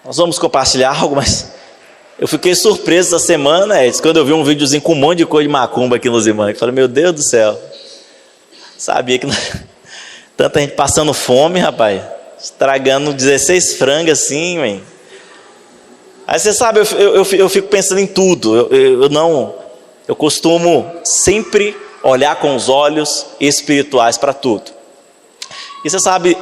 Nós vamos compartilhar algo, mas eu fiquei surpreso essa semana, Edson, quando eu vi um videozinho com um monte de coisa de macumba aqui nos irmãos. Eu falei, meu Deus do céu. Sabia que tanta gente passando fome, rapaz. Estragando 16 frangas assim, man. Aí você sabe, eu fico pensando em tudo. Eu costumo sempre olhar com os olhos espirituais para tudo. E você sabe,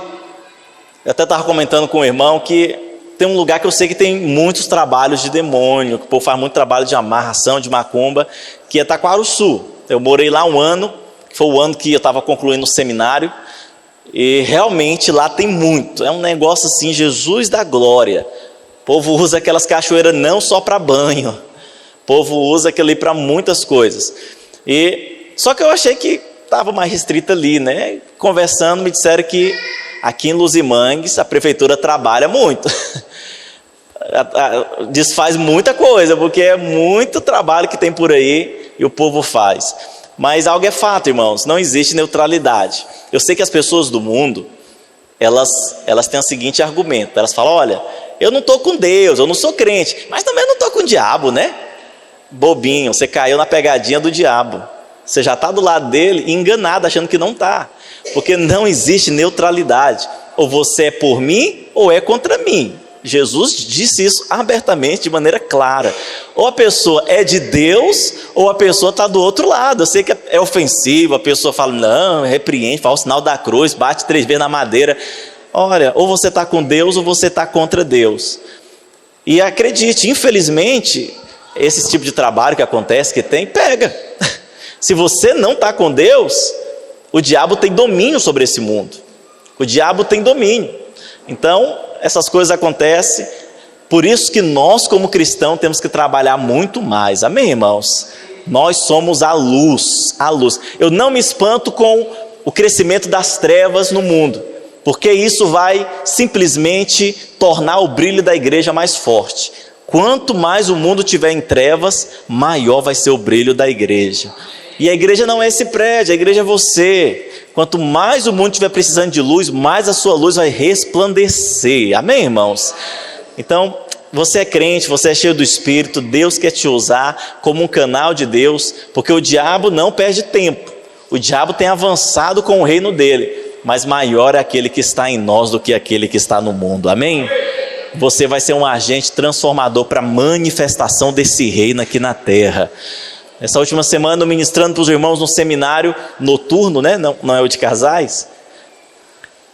eu até estava comentando com o irmão que tem um lugar que eu sei que tem muitos trabalhos de demônio, que o povo faz muito trabalho de amarração, de macumba, que é Taquarussu. Eu morei lá um ano, que foi o ano que eu estava concluindo o seminário, e realmente lá tem muito. É um negócio assim, Jesus da glória. O povo usa aquelas cachoeiras não só para banho, o povo usa aquilo ali para muitas coisas. Só que eu achei que estava mais restrito ali, né? Conversando, me disseram que aqui em Luzimangues a prefeitura trabalha muito. Desfaz muita coisa, porque é muito trabalho que tem por aí e o povo faz. Mas algo é fato, irmãos, não existe neutralidade. Eu sei que as pessoas do mundo, elas têm o seguinte argumento. Elas falam, olha, eu não estou com Deus, eu não sou crente, mas também não estou com o diabo, né? Bobinho, você caiu na pegadinha do diabo. Você já está do lado dele enganado, achando que não está. Porque não existe neutralidade. Ou você é por mim, ou é contra mim. Jesus disse isso abertamente, de maneira clara. Ou a pessoa é de Deus, ou a pessoa está do outro lado. Eu sei que é ofensivo, a pessoa fala, não, repreende, faz o sinal da cruz, bate 3 vezes na madeira. Olha, ou você está com Deus, ou você está contra Deus. E acredite, infelizmente, esse tipo de trabalho que acontece, que tem, pega. Se você não está com Deus, o diabo tem domínio sobre esse mundo. O diabo tem domínio. Então, essas coisas acontecem. Por isso que nós, como cristãos, temos que trabalhar muito mais. Amém, irmãos? Nós somos a luz, a luz. Eu não me espanto com o crescimento das trevas no mundo, porque isso vai simplesmente tornar o brilho da igreja mais forte. Quanto mais o mundo tiver em trevas, maior vai ser o brilho da igreja. E a igreja não é esse prédio, a igreja é você. Quanto mais o mundo estiver precisando de luz, mais a sua luz vai resplandecer. Amém, irmãos? Então, você é crente, você é cheio do Espírito, Deus quer te usar como um canal de Deus, porque o diabo não perde tempo. O diabo tem avançado com o reino dele, mas maior é aquele que está em nós do que aquele que está no mundo. Amém? Você vai ser um agente transformador para a manifestação desse reino aqui na terra. Essa última semana, ministrando para os irmãos no seminário noturno, né? Não é o de casais.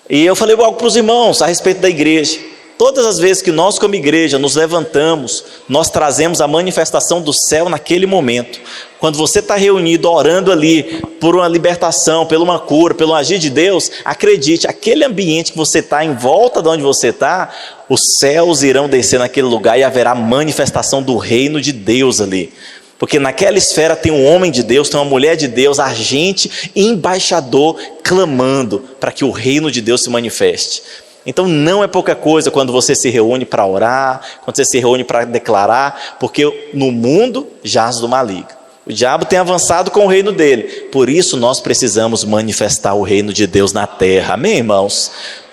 E eu falei algo para os irmãos a respeito da igreja. Todas as vezes que nós como igreja nos levantamos, nós trazemos a manifestação do céu naquele momento. Quando você está reunido, orando ali, por uma libertação, por uma cura, pelo agir de Deus, acredite, aquele ambiente que você está, em volta de onde você está, os céus irão descer naquele lugar e haverá manifestação do reino de Deus ali. Porque naquela esfera tem um homem de Deus, tem uma mulher de Deus, agente, embaixador, clamando para que o reino de Deus se manifeste. Então não é pouca coisa quando você se reúne para orar, quando você se reúne para declarar, porque no mundo jaz do maligno. O diabo tem avançado com o reino dele, por isso nós precisamos manifestar o reino de Deus na terra. Amém, irmãos?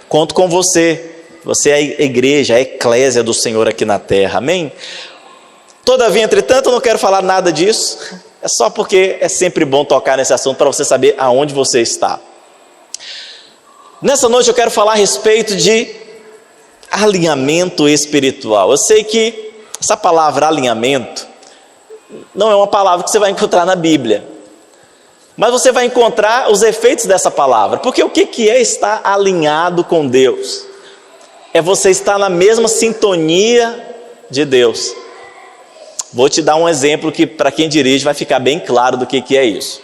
Conto com você, você é a igreja, a eclésia do Senhor aqui na terra, amém? Todavia, entretanto, eu não quero falar nada disso, é só porque é sempre bom tocar nesse assunto para você saber aonde você está. Nessa noite eu quero falar a respeito de alinhamento espiritual. Eu sei que essa palavra alinhamento não é uma palavra que você vai encontrar na Bíblia, mas você vai encontrar os efeitos dessa palavra. Porque o que é estar alinhado com Deus? É você estar na mesma sintonia de Deus. Vou te dar um exemplo que para quem dirige vai ficar bem claro do que é isso.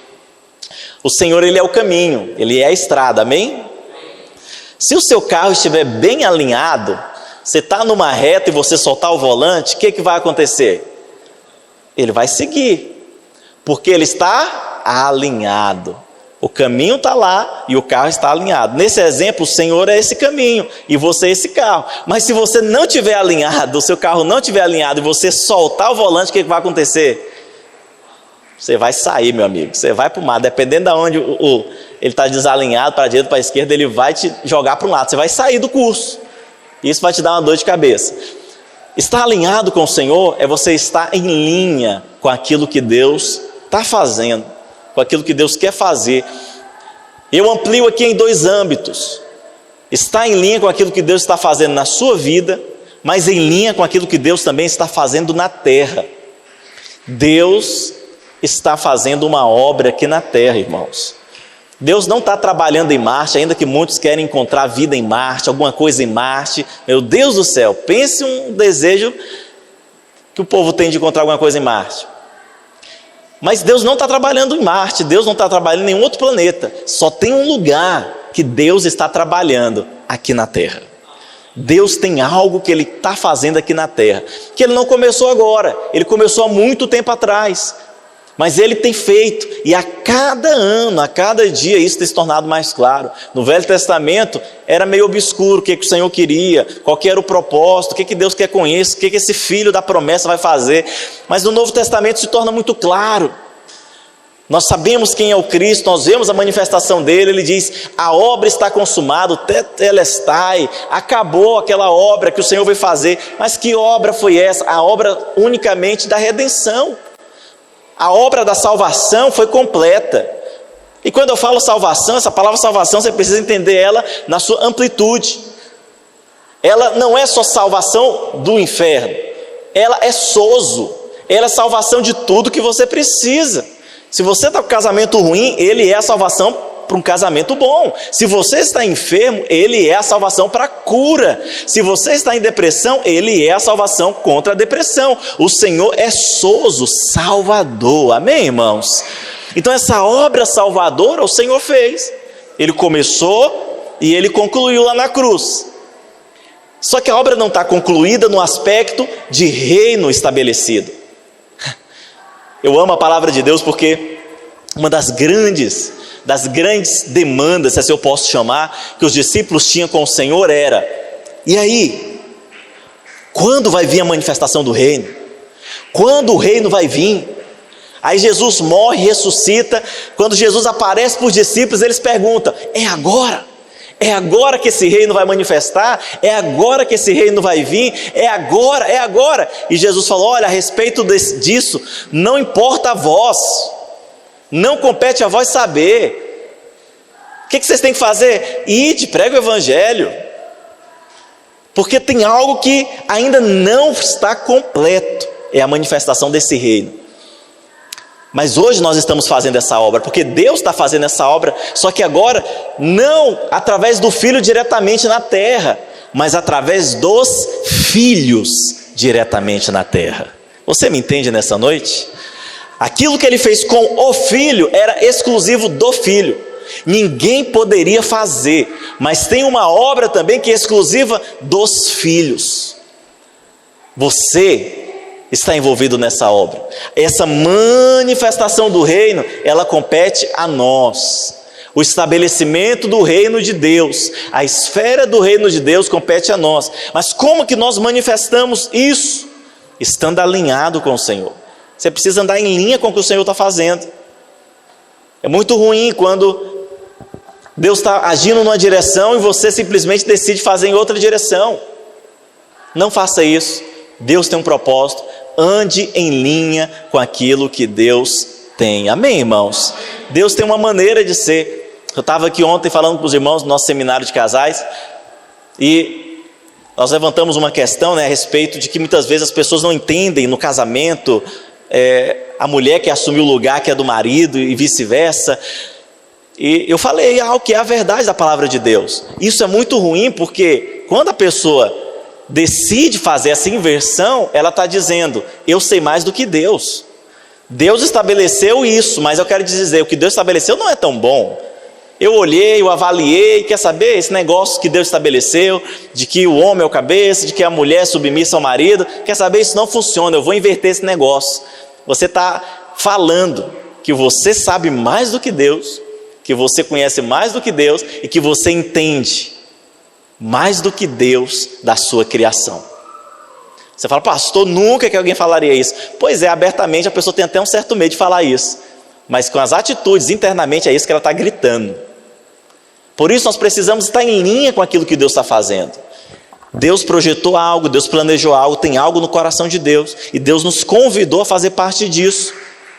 O Senhor, Ele é o caminho, Ele é a estrada, amém? Se o seu carro estiver bem alinhado, você está numa reta e você soltar o volante, o que vai acontecer? Ele vai seguir, porque ele está alinhado. O caminho está lá e o carro está alinhado. Nesse exemplo, o Senhor é esse caminho e você é esse carro. Mas se você não estiver alinhado, o seu carro não estiver alinhado e você soltar o volante, o que vai acontecer? Você vai sair, meu amigo, você vai para o mar. Dependendo de onde ele está desalinhado, para a direita, para a esquerda, ele vai te jogar para um lado. Você vai sair do curso. Isso vai te dar uma dor de cabeça. Estar alinhado com o Senhor é você estar em linha com aquilo que Deus está fazendo, com aquilo que Deus quer fazer. Eu amplio aqui em 2 âmbitos. Estar em linha com aquilo que Deus está fazendo na sua vida, mas em linha com aquilo que Deus também está fazendo na terra. Deus está fazendo uma obra aqui na terra, irmãos. Deus não está trabalhando em Marte, ainda que muitos querem encontrar vida em Marte, alguma coisa em Marte. Meu Deus do céu, pense um desejo que o povo tem de encontrar alguma coisa em Marte. Mas Deus não está trabalhando em Marte, Deus não está trabalhando em nenhum outro planeta. Só tem um lugar que Deus está trabalhando aqui na terra. Deus tem algo que Ele está fazendo aqui na terra, que Ele não começou agora, Ele começou há muito tempo atrás. Mas Ele tem feito, e a cada ano, a cada dia, isso tem se tornado mais claro. No Velho Testamento era meio obscuro o que o Senhor queria, qual que era o propósito, o que Deus quer com isso, o que esse filho da promessa vai fazer. Mas no Novo Testamento se torna muito claro. Nós sabemos quem é o Cristo, nós vemos a manifestação dele. Ele diz: a obra está consumada, o tetelestai, acabou aquela obra que o Senhor veio fazer. Mas que obra foi essa? A obra unicamente da redenção. A obra da salvação foi completa. E quando eu falo salvação, essa palavra salvação, você precisa entender ela na sua amplitude. Ela não é só salvação do inferno, ela é sozo, ela é salvação de tudo que você precisa. Se você está com um casamento ruim, Ele é a salvação para um casamento bom. Se você está enfermo, Ele é a salvação para a cura. Se você está em depressão, Ele é a salvação contra a depressão. O Senhor é sozo, salvador. Amém, irmãos? Então essa obra salvadora o Senhor fez. Ele começou e Ele concluiu lá na cruz. Só que a obra não está concluída no aspecto de reino estabelecido. Eu amo a palavra de Deus porque uma das grandes demandas, se assim eu posso chamar, que os discípulos tinham com o Senhor era: e aí? Quando vai vir a manifestação do reino? Quando o reino vai vir? Aí Jesus morre, ressuscita. Quando Jesus aparece para os discípulos, eles perguntam: é agora? É agora que esse reino vai manifestar? É agora que esse reino vai vir? É agora, é agora. E Jesus falou: olha, a respeito disso, não importa a vós, não compete a vós saber. O que vocês têm que fazer? Ide, prega o evangelho. Porque tem algo que ainda não está completo, é a manifestação desse reino. Mas hoje nós estamos fazendo essa obra, porque Deus está fazendo essa obra, só que agora não através do Filho diretamente na terra, mas através dos filhos diretamente na terra. Você me entende nessa noite? Aquilo que Ele fez com o Filho era exclusivo do Filho, ninguém poderia fazer, mas tem uma obra também que é exclusiva dos filhos. Você está envolvido nessa obra. Essa manifestação do reino, ela compete a nós. O estabelecimento do reino de Deus, a esfera do reino de Deus compete a nós. Mas como que nós manifestamos isso? Estando alinhado com o Senhor. Você precisa andar em linha com o que o Senhor está fazendo. É muito ruim quando Deus está agindo numa direção e você simplesmente decide fazer em outra direção. Não faça isso. Deus tem um propósito. Ande em linha com aquilo que Deus tem. Amém, irmãos? Deus tem uma maneira de ser. Eu estava aqui ontem falando com os irmãos do nosso seminário de casais e nós levantamos uma questão, a respeito de que muitas vezes as pessoas não entendem no casamento a mulher que assumiu o lugar que é do marido e vice-versa. E eu falei algo que é a verdade da palavra de Deus. Isso é muito ruim porque quando a pessoa decide fazer essa inversão, ela está dizendo: eu sei mais do que Deus. Deus estabeleceu isso, mas eu quero dizer, o que Deus estabeleceu não é tão bom. Eu olhei, eu avaliei, quer saber, esse negócio que Deus estabeleceu, de que o homem é o cabeça, de que a mulher é submissa ao marido, quer saber, isso não funciona, eu vou inverter esse negócio. Você está falando que você sabe mais do que Deus, que você conhece mais do que Deus e que você entende mais do que Deus da sua criação. Você fala: pastor, nunca que alguém falaria isso. Pois é, abertamente a pessoa tem até um certo medo de falar isso, mas com as atitudes internamente é isso que ela está gritando. Por isso nós precisamos estar em linha com aquilo que Deus está fazendo. Deus projetou algo, Deus planejou algo, tem algo no coração de Deus, e Deus nos convidou a fazer parte disso.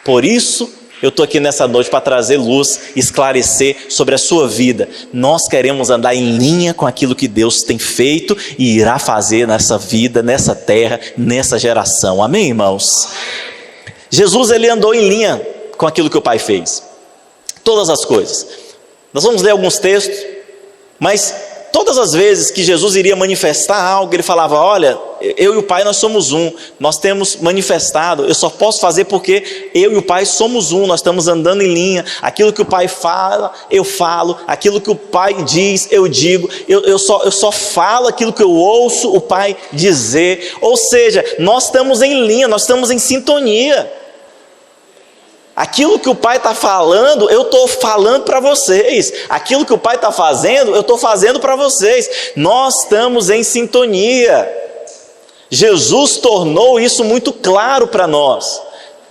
Por isso, eu estou aqui nessa noite para trazer luz, esclarecer sobre a sua vida. Nós queremos andar em linha com aquilo que Deus tem feito e irá fazer nessa vida, nessa terra, nessa geração. Amém, irmãos? Jesus, ele andou em linha com aquilo que o Pai fez. Todas as coisas. Nós vamos ler alguns textos, mas todas as vezes que Jesus iria manifestar algo, ele falava: olha, eu e o Pai nós somos um, nós temos manifestado, eu só posso fazer porque eu e o Pai somos um, nós estamos andando em linha, aquilo que o Pai fala, eu falo, aquilo que o Pai diz, eu digo, eu só falo aquilo que eu ouço o Pai dizer. Ou seja, nós estamos em linha, nós estamos em sintonia. Aquilo que o Pai está falando, eu estou falando para vocês. Aquilo que o Pai está fazendo, eu estou fazendo para vocês. Nós estamos em sintonia. Jesus tornou isso muito claro para nós,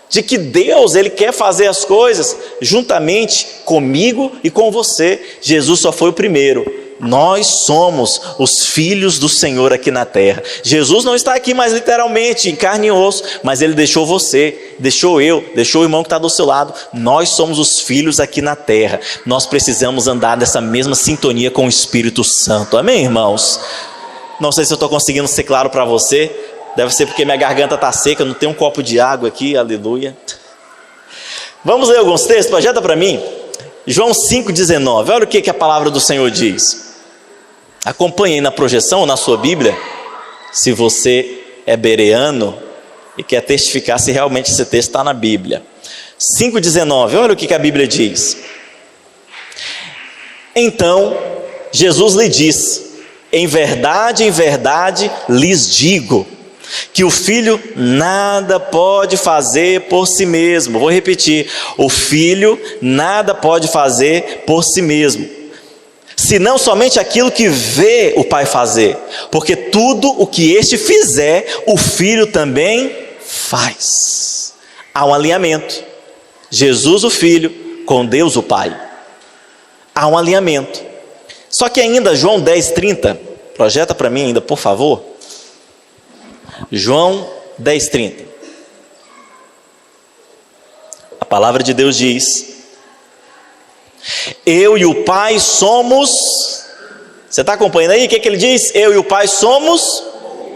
de que Deus, ele quer fazer as coisas juntamente comigo e com você. Jesus só foi o primeiro. Nós somos os filhos do Senhor aqui na terra. Jesus não está aqui mais literalmente em carne e osso, mas ele deixou você, deixou eu, deixou o irmão que está do seu lado. Nós somos os filhos aqui na terra. Nós precisamos andar nessa mesma sintonia com o Espírito Santo. Amém, irmãos? Não sei se eu estou conseguindo ser claro para você. Deve ser porque minha garganta está seca, não tem um copo de água aqui, aleluia. Vamos ler alguns textos, projeta para mim. João 5,19, olha o que a palavra do Senhor diz. Acompanhe aí na projeção, na sua Bíblia, se você é bereano e quer testificar se realmente esse texto está na Bíblia. 5,19, olha o que a Bíblia diz. Então, Jesus lhe disse: em verdade lhes digo, que o filho nada pode fazer por si mesmo. Vou repetir: o filho nada pode fazer por si mesmo, senão somente aquilo que vê o Pai fazer, porque tudo o que este fizer, o filho também faz. Há um alinhamento. Jesus o Filho com Deus o Pai. Há um alinhamento. Só que ainda João 10,30, projeta para mim ainda, por favor. João 10,30. A palavra de Deus diz: eu e o Pai somos... Você está acompanhando aí? O que ele diz? Eu e o Pai somos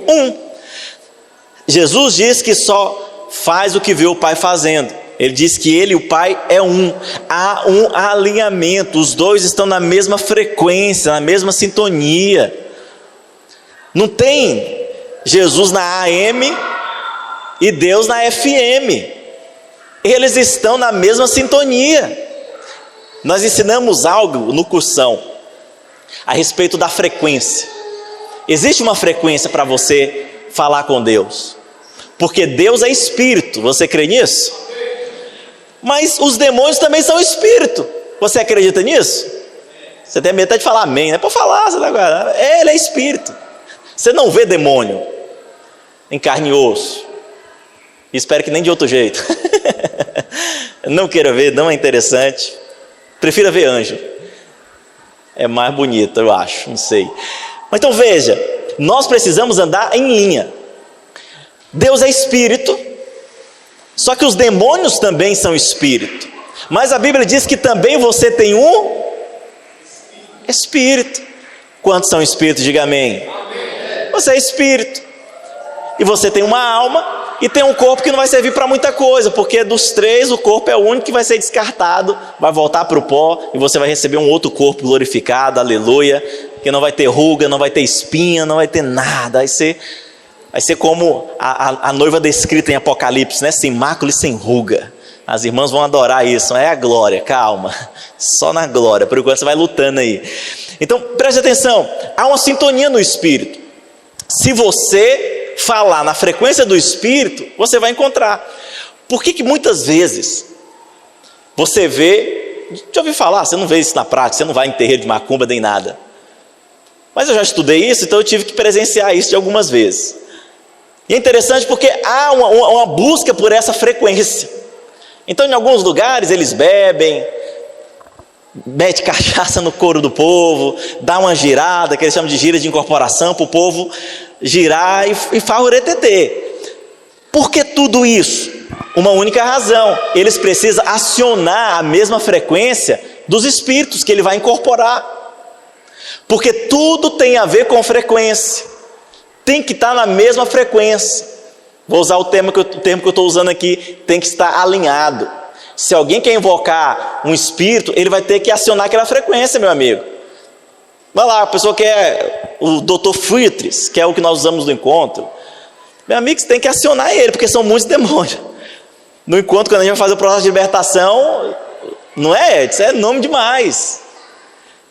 um. Jesus diz que só faz o que vê o Pai fazendo. Ele diz que ele e o Pai é um. Há um alinhamento. Os dois estão na mesma frequência, na mesma sintonia. Não tem Jesus na AM e Deus na FM. Eles estão na mesma sintonia. Nós ensinamos algo no cursão a respeito da frequência. Existe uma frequência para você falar com Deus, porque Deus é espírito. Você crê nisso? Mas os demônios também são espírito. Você acredita nisso? Você tem medo até de falar amém, né? Pode falar, você agora. Ele é espírito. Você não vê demônio em carne e osso. Espero que nem de outro jeito. Não queira ver, não é interessante. Prefira ver anjo. É mais bonito, eu acho, não sei. Mas então veja, nós precisamos andar em linha. Deus é espírito, só que os demônios também são espírito. Mas a Bíblia diz que também você tem um espírito. Quantos são espíritos? Diga amém. Você é espírito. E você tem uma alma e tem um corpo que não vai servir para muita coisa, porque dos três o corpo é o único que vai ser descartado, vai voltar para o pó, e você vai receber um outro corpo glorificado, aleluia, que não vai ter ruga, não vai ter espinha, não vai ter nada. Vai ser como a noiva descrita em Apocalipse, né? Sem mácula e sem ruga. As irmãs vão adorar isso. É a glória, calma, só na glória. Por enquanto você vai lutando aí. Então preste atenção, há uma sintonia no espírito. Se você falar na frequência do espírito, você vai encontrar. Por que muitas vezes você vê, já ouvi falar, você não vê isso na prática, você não vai em terreiro de macumba nem nada, mas eu já estudei isso, então eu tive que presenciar isso de algumas vezes. E é interessante porque há uma busca por essa frequência. Então em alguns lugares eles bebem, mete cachaça no couro do povo, dá uma girada, que eles chamam de gira de incorporação, para o povo girar e favoretetê. Por que tudo isso? Uma única razão: eles precisam acionar a mesma frequência dos espíritos que ele vai incorporar, porque tudo tem a ver com frequência, tem que estar na mesma frequência. Vou usar o termo que eu estou usando aqui: tem que estar alinhado. Se alguém quer invocar um espírito, ele vai ter que acionar aquela frequência, meu amigo. Vai lá, a pessoa quer o Dr. Friedrich, que é o que nós usamos no encontro. Meu amigo, você tem que acionar ele, porque são muitos demônios. No encontro, quando a gente vai fazer o processo de libertação, não é, isso é nome demais.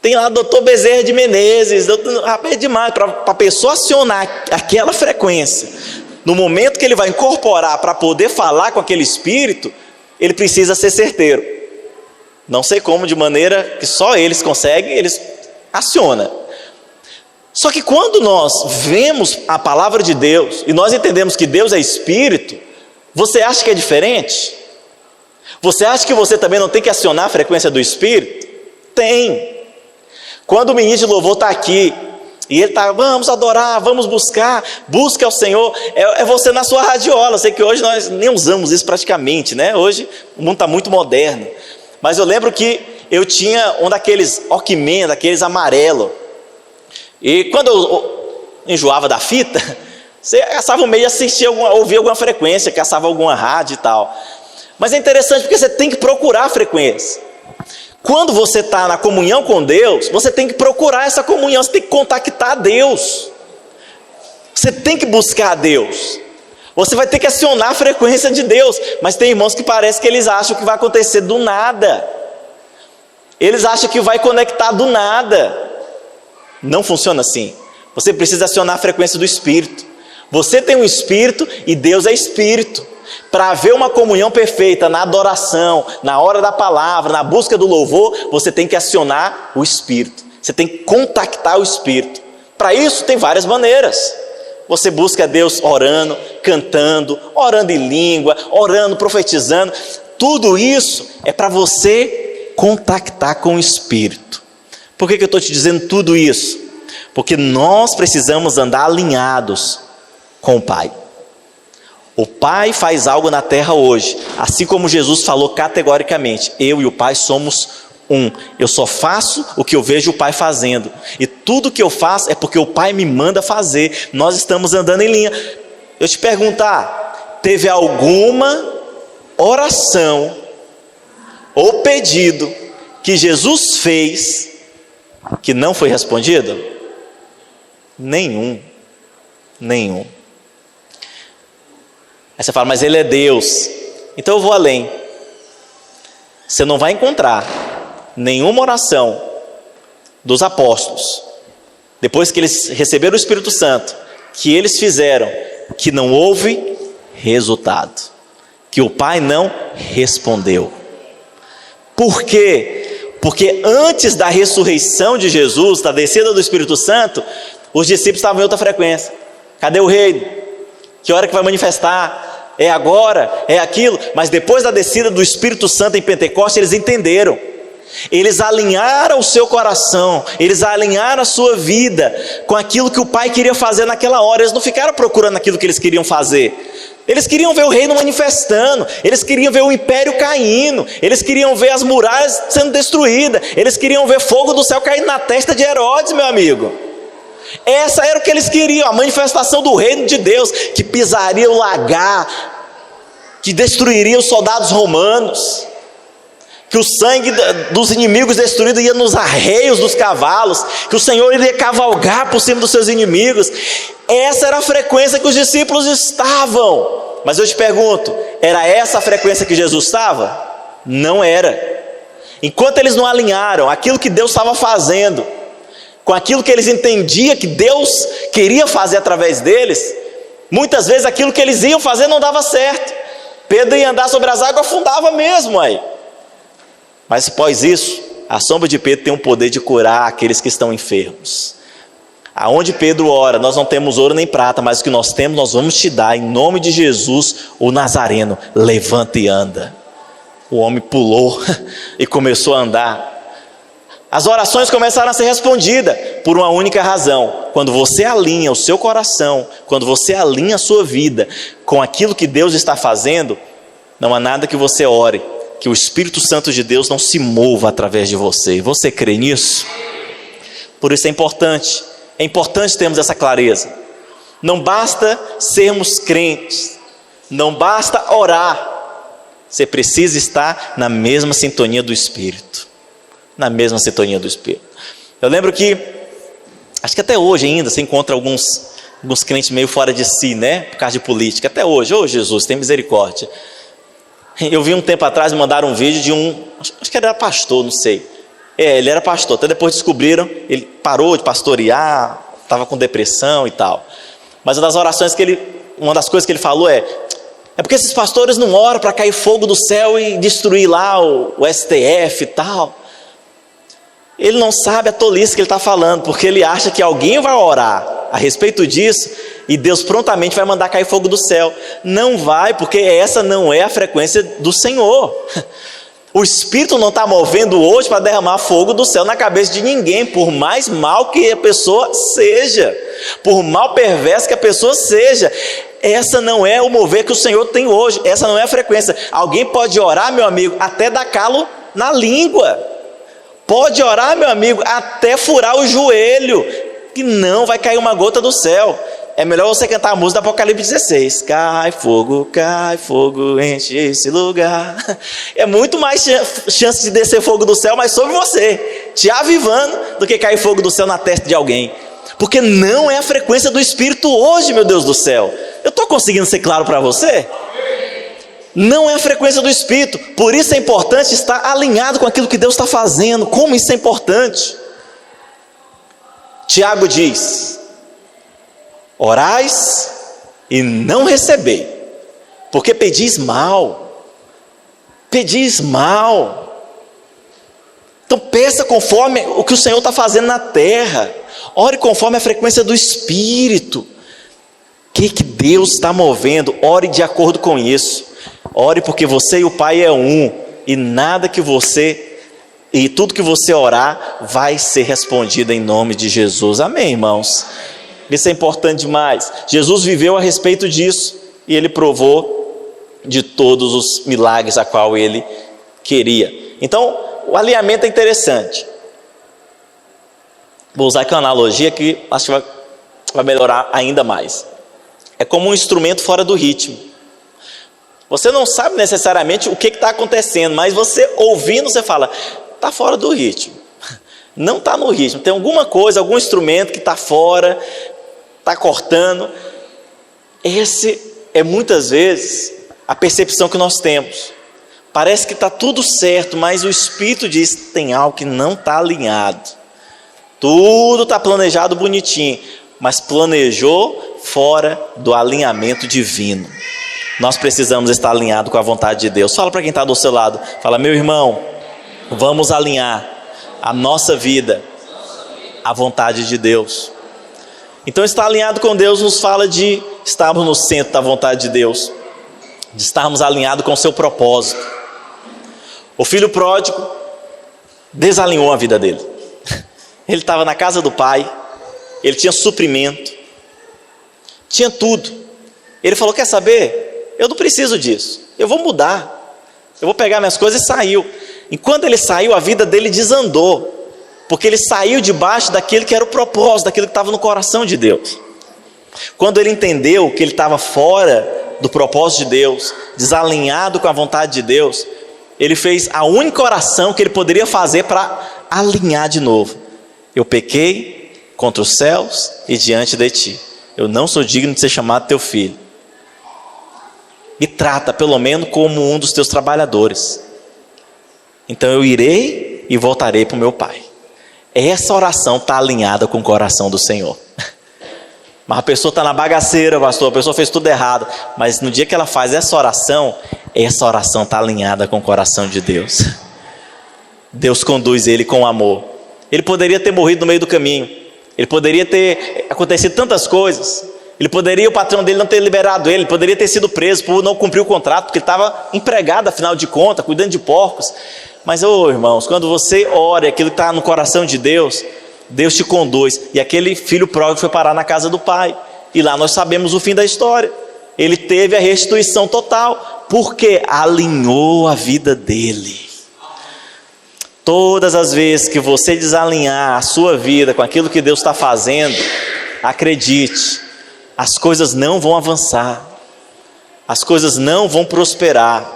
Tem lá Dr. Bezerra de Menezes, rapaz, é demais, para a pessoa acionar aquela frequência, no momento que ele vai incorporar para poder falar com aquele espírito, ele precisa ser certeiro. Não sei como, de maneira que só eles conseguem, eles acionam. Só que quando nós vemos a palavra de Deus e nós entendemos que Deus é espírito, você acha que é diferente? Você acha que você também não tem que acionar a frequência do espírito? Tem. Quando o ministro de louvor está aqui e ele está, vamos adorar, vamos buscar, busca ao Senhor, é você na sua radiola. Eu sei que hoje nós nem usamos isso praticamente, né? Hoje o mundo está muito moderno. Mas eu lembro que eu tinha um daqueles Walkman, daqueles amarelo. E quando eu enjoava da fita, você caçava o meio de assistir, ouvir alguma frequência, caçava alguma rádio e tal. Mas é interessante porque você tem que procurar a frequência. Quando você está na comunhão com Deus, você tem que procurar essa comunhão, você tem que contactar Deus. Você tem que buscar Deus. Você vai ter que acionar a frequência de Deus. Mas tem irmãos que parece que eles acham que vai acontecer do nada. Eles acham que vai conectar do nada. Não funciona assim. Você precisa acionar a frequência do Espírito. Você tem um Espírito e Deus é Espírito. Para haver uma comunhão perfeita na adoração, na hora da palavra, na busca do louvor, você tem que acionar o Espírito. Você tem que contactar o Espírito. Para isso tem várias maneiras. Você busca Deus orando, cantando, orando em língua, orando, profetizando. Tudo isso é para você contactar com o Espírito. Por que eu estou te dizendo tudo isso? Porque nós precisamos andar alinhados com o Pai. O Pai faz algo na terra hoje, assim como Jesus falou categoricamente: eu e o Pai somos um. Eu só faço o que eu vejo o Pai fazendo, e tudo que eu faço é porque o Pai me manda fazer. Nós estamos andando em linha. Eu te perguntar, teve alguma oração ou pedido que Jesus fez que não foi respondido? Nenhum. Aí você fala, mas ele é Deus. Então eu vou além. Você não vai encontrar nenhuma oração dos apóstolos, depois que eles receberam o Espírito Santo, que eles fizeram, que não houve resultado, que o Pai não respondeu. Por quê? Porque antes da ressurreição de Jesus, da descida do Espírito Santo, os discípulos estavam em outra frequência. Cadê o reino? Que hora que vai manifestar? É agora? É aquilo? Mas depois da descida do Espírito Santo em Pentecostes, eles entenderam. Eles alinharam o seu coração, eles alinharam a sua vida com aquilo que o Pai queria fazer naquela hora. Eles não ficaram procurando aquilo que eles queriam fazer. Eles queriam ver o reino manifestando, eles queriam ver o império caindo, eles queriam ver as muralhas sendo destruídas, eles queriam ver fogo do céu caindo na testa de Herodes, meu amigo. Essa era o que eles queriam, a manifestação do reino de Deus, que pisaria o lagar, que destruiria os soldados romanos, que o sangue dos inimigos destruídos ia nos arreios dos cavalos, que o Senhor iria cavalgar por cima dos seus inimigos. Essa era a frequência que os discípulos estavam. Mas eu te pergunto, era essa a frequência que Jesus estava? Não era. Enquanto eles não alinharam aquilo que Deus estava fazendo com aquilo que eles entendiam que Deus queria fazer através deles, muitas vezes aquilo que eles iam fazer não dava certo. Pedro ia andar sobre as águas, afundava mesmo aí. Mas após isso, a sombra de Pedro tem o poder de curar aqueles que estão enfermos. Aonde Pedro ora, nós não temos ouro nem prata, mas o que nós temos nós vamos te dar, em nome de Jesus, o Nazareno, levanta e anda. O homem pulou e começou a andar. As orações começaram a ser respondidas por uma única razão: quando você alinha o seu coração, quando você alinha a sua vida com aquilo que Deus está fazendo, não há nada que você ore que o Espírito Santo de Deus não se mova através de você. Você crê nisso? Por isso é importante termos essa clareza. Não basta sermos crentes, não basta orar, você precisa estar na mesma sintonia do Espírito. Na mesma sintonia do Espírito. Eu lembro que, acho que até hoje ainda, você encontra alguns crentes meio fora de si, né? Por causa de política. Até hoje, Jesus, tem misericórdia. Eu vi um tempo atrás, me mandaram um vídeo de acho que ele era pastor, não sei. Ele era pastor, até depois descobriram, ele parou de pastorear, estava com depressão e tal. Mas uma das coisas que ele falou é porque esses pastores não oram para cair fogo do céu e destruir lá o STF e tal. Ele não sabe a tolice que ele está falando, porque ele acha que alguém vai orar a respeito disso e Deus prontamente vai mandar cair fogo do céu. Não vai, porque essa não é a frequência do Senhor. O Espírito não está movendo hoje para derramar fogo do céu na cabeça de ninguém, por mais mal que a pessoa seja, por mal perversa que a pessoa seja. Essa não é o mover que o Senhor tem hoje, essa não é a frequência. Alguém pode orar, meu amigo, até dar calo na língua. Pode orar, meu amigo, até furar o joelho, que não vai cair uma gota do céu. É melhor você cantar a música do Apocalipse 16. Cai fogo, enche esse lugar. É muito mais chance de descer fogo do céu, mas sobre você, te avivando, do que cair fogo do céu na testa de alguém. Porque não é a frequência do Espírito hoje, meu Deus do céu. Eu estou conseguindo ser claro para você? Não é a frequência do Espírito. Por isso é importante estar alinhado com aquilo que Deus está fazendo. Como isso é importante? Tiago diz: orais e não recebei, porque pedis mal. Pedis mal. Então peça conforme o que o Senhor está fazendo na terra. Ore conforme a frequência do Espírito. O que Deus está movendo? Ore de acordo com isso. Ore porque você e o Pai é um, e tudo que você orar vai ser respondido em nome de Jesus. Amém, irmãos? Isso é importante demais. Jesus viveu a respeito disso e ele provou de todos os milagres a qual ele queria. Então, o alinhamento é interessante. Vou usar aqui uma analogia que acho que vai melhorar ainda mais. É como um instrumento fora do ritmo. Você não sabe necessariamente o que está acontecendo, mas você ouvindo, você fala, está fora do ritmo. Não está no ritmo, tem alguma coisa, algum instrumento que está fora, está cortando. Esse é muitas vezes a percepção que nós temos. Parece que está tudo certo, mas o Espírito diz que tem algo que não está alinhado. Tudo está planejado bonitinho, mas planejou fora do alinhamento divino. Nós precisamos estar alinhados com a vontade de Deus. Fala para quem está do seu lado, fala: meu irmão, vamos alinhar a nossa vida à vontade de Deus. Então estar alinhado com Deus nos fala de estarmos no centro da vontade de Deus, de estarmos alinhados com o seu propósito. O filho pródigo desalinhou a vida dele. Ele estava na casa do pai, ele tinha suprimento, tinha tudo. Ele falou: quer saber? Eu não preciso disso, eu vou mudar, eu vou pegar minhas coisas, e saiu. Enquanto ele saiu, a vida dele desandou, porque ele saiu debaixo daquilo que era o propósito, daquilo que estava no coração de Deus. Quando ele entendeu que ele estava fora do propósito de Deus, desalinhado com a vontade de Deus, ele fez a única oração que ele poderia fazer para alinhar de novo: eu pequei contra os céus e diante de ti, eu não sou digno de ser chamado teu filho. Me trata pelo menos como um dos teus trabalhadores. Então eu irei e voltarei para o meu pai. Essa oração está alinhada com o coração do Senhor. Mas a pessoa está na bagaceira, pastor, a pessoa fez tudo errado. Mas no dia que ela faz essa oração está alinhada com o coração de Deus. Deus conduz ele com amor. Ele poderia ter morrido no meio do caminho. Ele poderia ter acontecido tantas coisas. O patrão dele não ter liberado ele poderia ter sido preso por não cumprir o contrato, porque ele estava empregado, afinal de contas, cuidando de porcos. Mas, irmãos, quando você ora, aquilo que está no coração de Deus, Deus te conduz. E aquele filho pródigo foi parar na casa do pai. E lá nós sabemos o fim da história. Ele teve a restituição total, porque alinhou a vida dele. Todas as vezes que você desalinhar a sua vida com aquilo que Deus está fazendo, acredite, as coisas não vão avançar. As coisas não vão prosperar.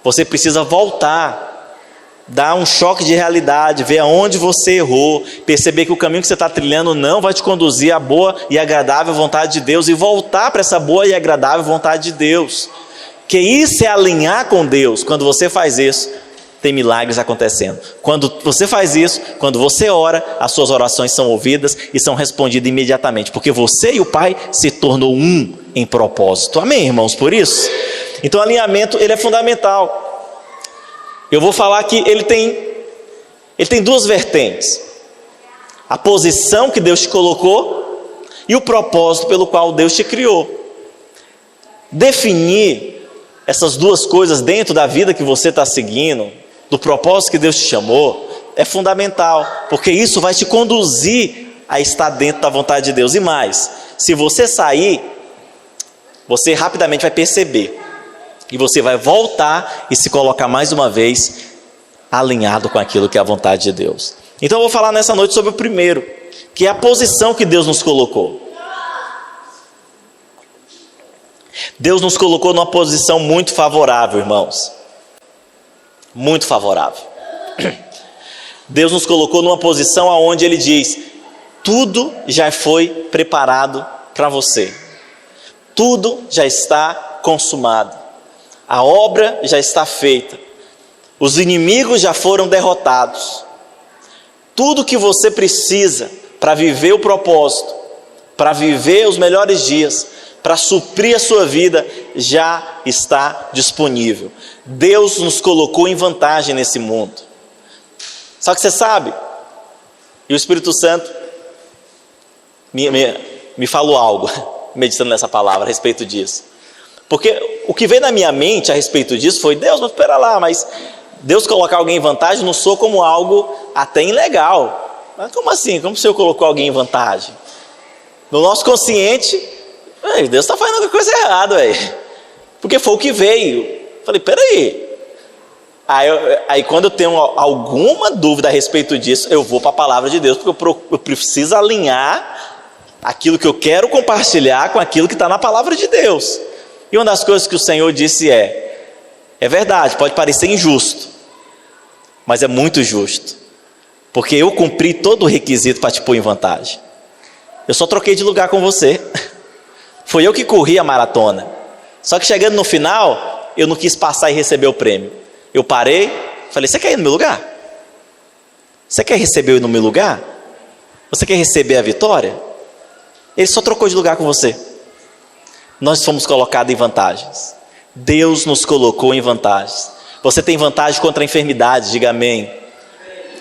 Você precisa voltar, dar um choque de realidade, ver aonde você errou, perceber que o caminho que você está trilhando não vai te conduzir à boa e agradável vontade de Deus, e voltar para essa boa e agradável vontade de Deus. Que isso é alinhar com Deus. Quando você faz isso, tem milagres acontecendo. Quando você faz isso, quando você ora, as suas orações são ouvidas e são respondidas imediatamente, porque você e o Pai se tornou um em propósito. Amém, irmãos, por isso? Então o alinhamento, ele é fundamental. Eu vou falar que ele tem duas vertentes: a posição que Deus te colocou e o propósito pelo qual Deus te criou. Definir essas duas coisas dentro da vida que você está seguindo, do propósito que Deus te chamou, é fundamental, porque isso vai te conduzir a estar dentro da vontade de Deus. E mais, se você sair, você rapidamente vai perceber, e você vai voltar e se colocar mais uma vez alinhado com aquilo que é a vontade de Deus. Então eu vou falar nessa noite sobre o primeiro, que é a posição que Deus nos colocou. Deus nos colocou numa posição muito favorável, irmãos. Muito favorável. Deus nos colocou numa posição onde Ele diz: tudo já foi preparado para você. Tudo já está consumado. A obra já está feita. Os inimigos já foram derrotados. Tudo que você precisa para viver o propósito, para viver os melhores dias, para suprir a sua vida, já está disponível. Deus nos colocou em vantagem nesse mundo. Só que você sabe, e o Espírito Santo me falou algo, meditando nessa palavra a respeito disso. Porque o que veio na minha mente a respeito disso foi: Deus, mas espera lá, mas Deus colocar alguém em vantagem não soa como algo até ilegal. Mas como assim? Como o Senhor colocou alguém em vantagem? No nosso consciente, Deus está fazendo alguma coisa errada, porque foi o que veio. Falei, peraí. Aí quando eu tenho alguma dúvida a respeito disso, eu vou para a palavra de Deus, porque eu preciso alinhar aquilo que eu quero compartilhar com aquilo que está na palavra de Deus. E uma das coisas que o Senhor disse é verdade, pode parecer injusto, mas é muito justo, porque eu cumpri todo o requisito para te pôr em vantagem. Eu só troquei de lugar com você. Foi eu que corri a maratona. Só que chegando no final, eu não quis passar e receber o prêmio. Eu parei, falei: você quer ir no meu lugar? Você quer receber no meu lugar? Você quer receber a vitória? Ele só trocou de lugar com você. Nós fomos colocados em vantagens. Deus nos colocou em vantagens. Você tem vantagem contra a enfermidade, diga amém.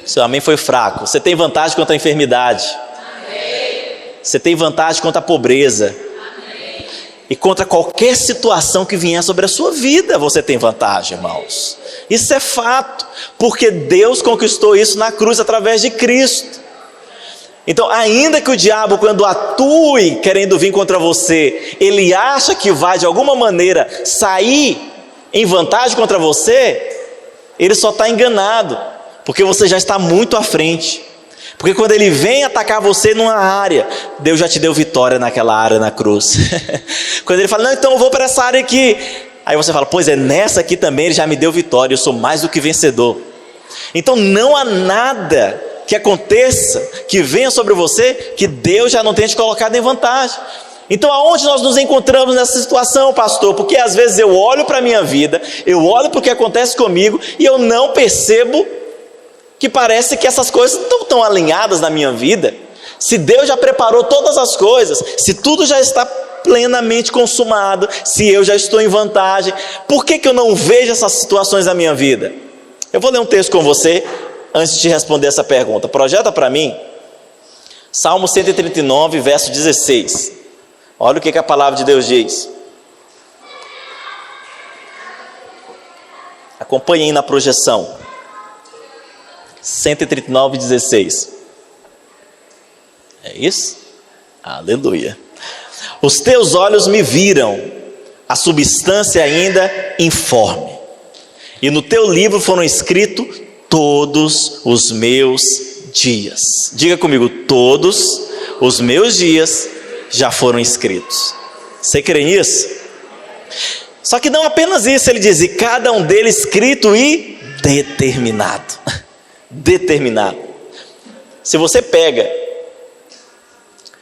Seu amém foi fraco. Você tem vantagem contra a enfermidade. Amém. Você tem vantagem contra a pobreza. Amém. E contra qualquer situação que vier sobre a sua vida, você tem vantagem, irmãos. Isso é fato, porque Deus conquistou isso na cruz através de Cristo. Então, ainda que o diabo, quando atue querendo vir contra você, ele acha que vai de alguma maneira sair em vantagem contra você, ele só está enganado, porque você já está muito à frente. Porque quando ele vem atacar você numa área, Deus já te deu vitória naquela área na cruz. Quando ele fala: não, então eu vou para essa área aqui, aí você fala: pois é, nessa aqui também ele já me deu vitória, eu sou mais do que vencedor. Então não há nada que aconteça, que venha sobre você, que Deus já não tenha te colocado em vantagem. Então aonde nós nos encontramos nessa situação, pastor? Porque às vezes eu olho para a minha vida, eu olho para o que acontece comigo e eu não percebo que parece que essas coisas não estão tão alinhadas na minha vida. Se Deus já preparou todas as coisas, se tudo já está plenamente consumado, se eu já estou em vantagem, por que eu não vejo essas situações na minha vida? Eu vou ler um texto com você antes de te responder essa pergunta. Projeta para mim Salmo 139, verso 16. Olha o que a palavra de Deus diz. Acompanhe aí na projeção. 139:16. É isso? Aleluia. Os teus olhos me viram, a substância ainda informe, e no teu livro foram escritos todos os meus dias. Diga comigo, todos os meus dias já foram escritos. Você crê nisso? Só que não apenas isso, ele diz, e cada um deles escrito e determinado. Determinado. Se você pega,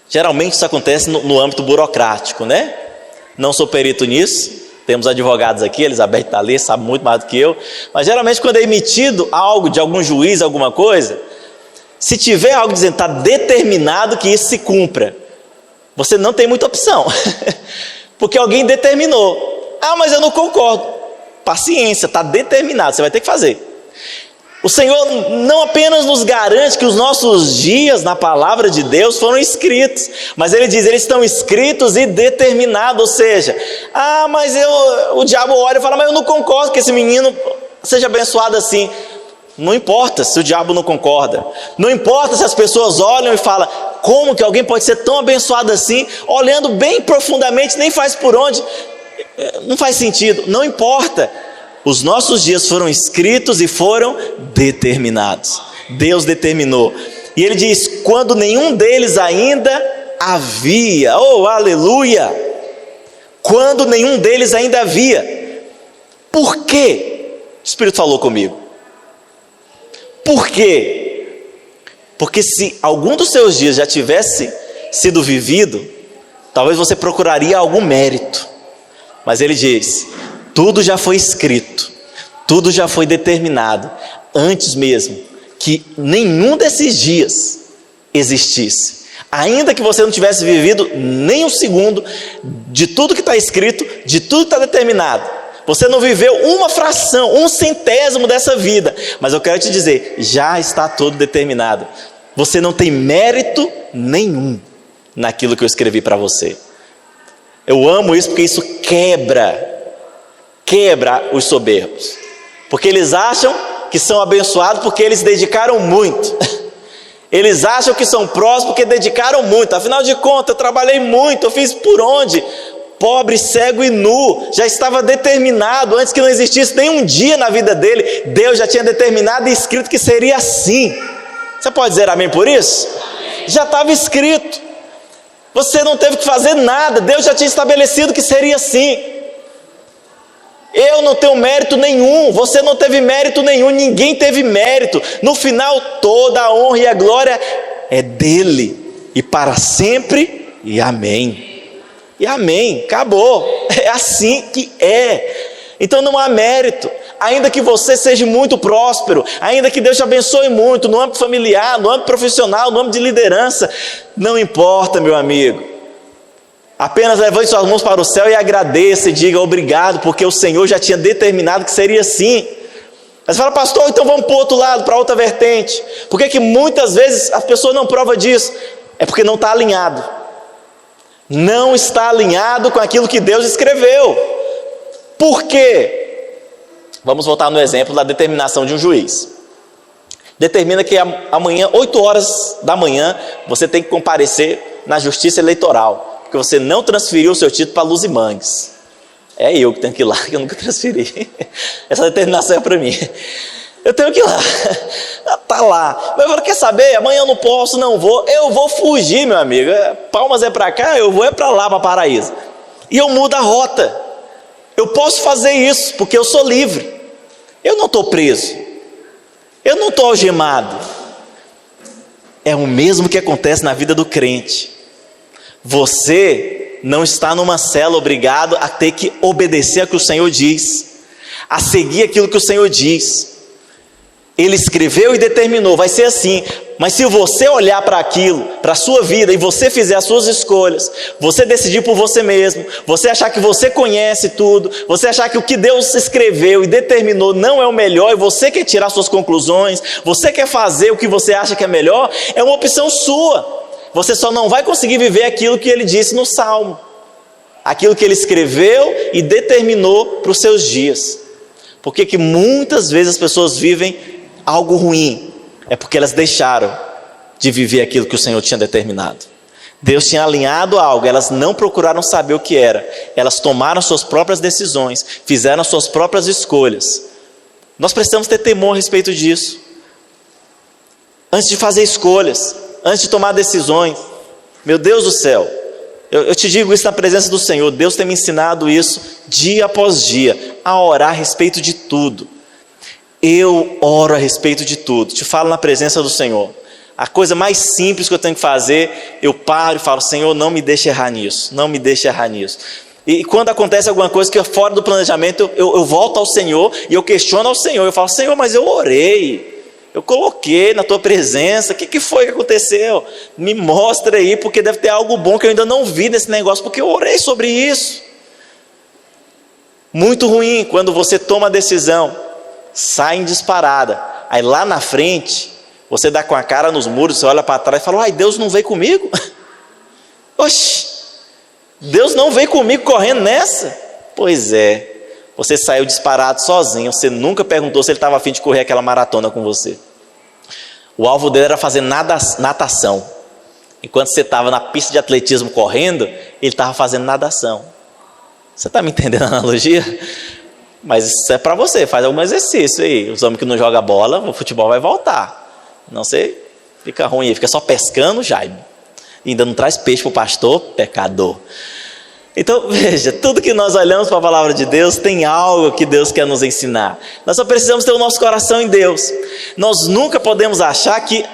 geralmente isso acontece no âmbito burocrático, né? Não sou perito nisso, temos advogados aqui, Elizabeth está ali, sabe muito mais do que eu, mas geralmente quando é emitido algo de algum juiz, alguma coisa, se tiver algo dizendo, está determinado que isso se cumpra, você não tem muita opção, porque alguém determinou. Ah, mas eu não concordo. Paciência, está determinado, você vai ter que fazer. O Senhor não apenas nos garante que os nossos dias na palavra de Deus foram escritos, mas Ele diz, eles estão escritos e determinados, ou seja, mas o diabo olha e fala, mas eu não concordo que esse menino seja abençoado assim. Não importa se o diabo não concorda, não importa se as pessoas olham e falam, como que alguém pode ser tão abençoado assim, olhando bem profundamente, nem faz por onde, não faz sentido, não importa. Os nossos dias foram escritos e foram determinados. Deus determinou. E ele diz, quando nenhum deles ainda havia. Oh, aleluia! Quando nenhum deles ainda havia. Por quê? O Espírito falou comigo. Por quê? Porque se algum dos seus dias já tivesse sido vivido, talvez você procuraria algum mérito. Mas ele diz, tudo já foi escrito, tudo já foi determinado, antes mesmo que nenhum desses dias existisse. Ainda que você não tivesse vivido nem um segundo de tudo que está escrito, de tudo que está determinado, você não viveu uma fração, um centésimo dessa vida, mas eu quero te dizer, já está tudo determinado. Você não tem mérito nenhum naquilo que eu escrevi para você. Eu amo isso porque isso quebra os soberbos, porque eles acham que são abençoados porque eles dedicaram muito, eles acham que são prósperos porque dedicaram muito, afinal de contas eu trabalhei muito, eu fiz por onde? Pobre, cego e nu, já estava determinado, antes que não existisse nenhum dia na vida dele, Deus já tinha determinado e escrito que seria assim. Você pode dizer amém por isso? Já estava escrito, você não teve que fazer nada, Deus já tinha estabelecido que seria assim. Eu não tenho mérito nenhum, você não teve mérito nenhum, ninguém teve mérito. No final, toda a honra e a glória é dele, e para sempre, e amém. E amém, acabou, é assim que é. Então não há mérito, ainda que você seja muito próspero, ainda que Deus te abençoe muito, no âmbito familiar, no âmbito profissional, no âmbito de liderança, não importa, meu amigo. Apenas levante suas mãos para o céu e agradeça e diga obrigado, porque o Senhor já tinha determinado que seria assim. Mas você fala, pastor, então vamos para o outro lado, para outra vertente. Por que muitas vezes as pessoas não provam disso? É porque não está alinhado. Não está alinhado com aquilo que Deus escreveu. Por quê? Vamos voltar no exemplo da determinação de um juiz. Determina que amanhã, 8 horas da manhã, você tem que comparecer na justiça eleitoral, porque você não transferiu o seu título para Luz e Mangues. É eu que tenho que ir lá, que eu nunca transferi. Essa determinação é para mim. Eu tenho que ir lá. Está lá. Mas eu falo, quer saber? Amanhã eu não posso, não vou. Eu vou fugir, meu amigo. Palmas é para cá, eu vou é para lá, para Paraíso. E eu mudo a rota. Eu posso fazer isso, porque eu sou livre. Eu não estou preso. Eu não estou algemado. É o mesmo que acontece na vida do crente. Você não está numa cela obrigado a ter que obedecer ao que o Senhor diz, a seguir aquilo que o Senhor diz. Ele escreveu e determinou, vai ser assim. Mas se você olhar para aquilo, para a sua vida, e você fizer as suas escolhas, você decidir por você mesmo, você achar que você conhece tudo, você achar que o que Deus escreveu e determinou não é o melhor, e você quer tirar suas conclusões, você quer fazer o que você acha que é melhor, é uma opção sua. Você só não vai conseguir viver aquilo que ele disse no Salmo, aquilo que ele escreveu e determinou para os seus dias. Porque que muitas vezes as pessoas vivem algo ruim, É porque elas deixaram de viver aquilo que o Senhor tinha determinado. Deus tinha alinhado algo, elas não procuraram saber o que era. Elas tomaram suas próprias decisões, fizeram suas próprias escolhas. Nós precisamos ter temor a respeito disso. Antes de fazer escolhas, antes de tomar decisões. Meu Deus do céu, eu te digo isso na presença do Senhor. Deus tem me ensinado isso dia após dia, a orar a respeito de tudo. Eu oro a respeito de tudo, te falo na presença do Senhor. A coisa mais simples que eu tenho que fazer, eu paro e falo: Senhor, não me deixe errar nisso, não me deixe errar nisso. E quando acontece alguma coisa que é fora do planejamento, eu volto ao Senhor e eu questiono ao Senhor. Eu falo: Senhor, mas eu orei, eu coloquei na tua presença, o que foi que aconteceu? Me mostra aí, porque deve ter algo bom que eu ainda não vi nesse negócio, porque eu orei sobre isso. Muito ruim quando você toma a decisão, sai em disparada, aí lá na frente você dá com a cara nos muros, você olha para trás e fala: ai, Deus não veio comigo? Oxi, Deus não veio comigo correndo nessa? Pois é, você saiu disparado sozinho, você nunca perguntou se ele estava a fim de correr aquela maratona com você. O alvo dele era fazer natação. Enquanto você estava na pista de atletismo correndo, ele estava fazendo nadação. Você está me entendendo a analogia? Mas isso é para você, faz algum exercício aí. Os homens que não jogam bola, o futebol vai voltar. Não sei, fica ruim aí, fica só pescando, Jaime. E ainda não traz peixe para o pastor, pecador. Então veja, tudo que nós olhamos para a palavra de Deus, tem algo que Deus quer nos ensinar. Nós só precisamos ter o nosso coração em Deus. Nós nunca podemos achar que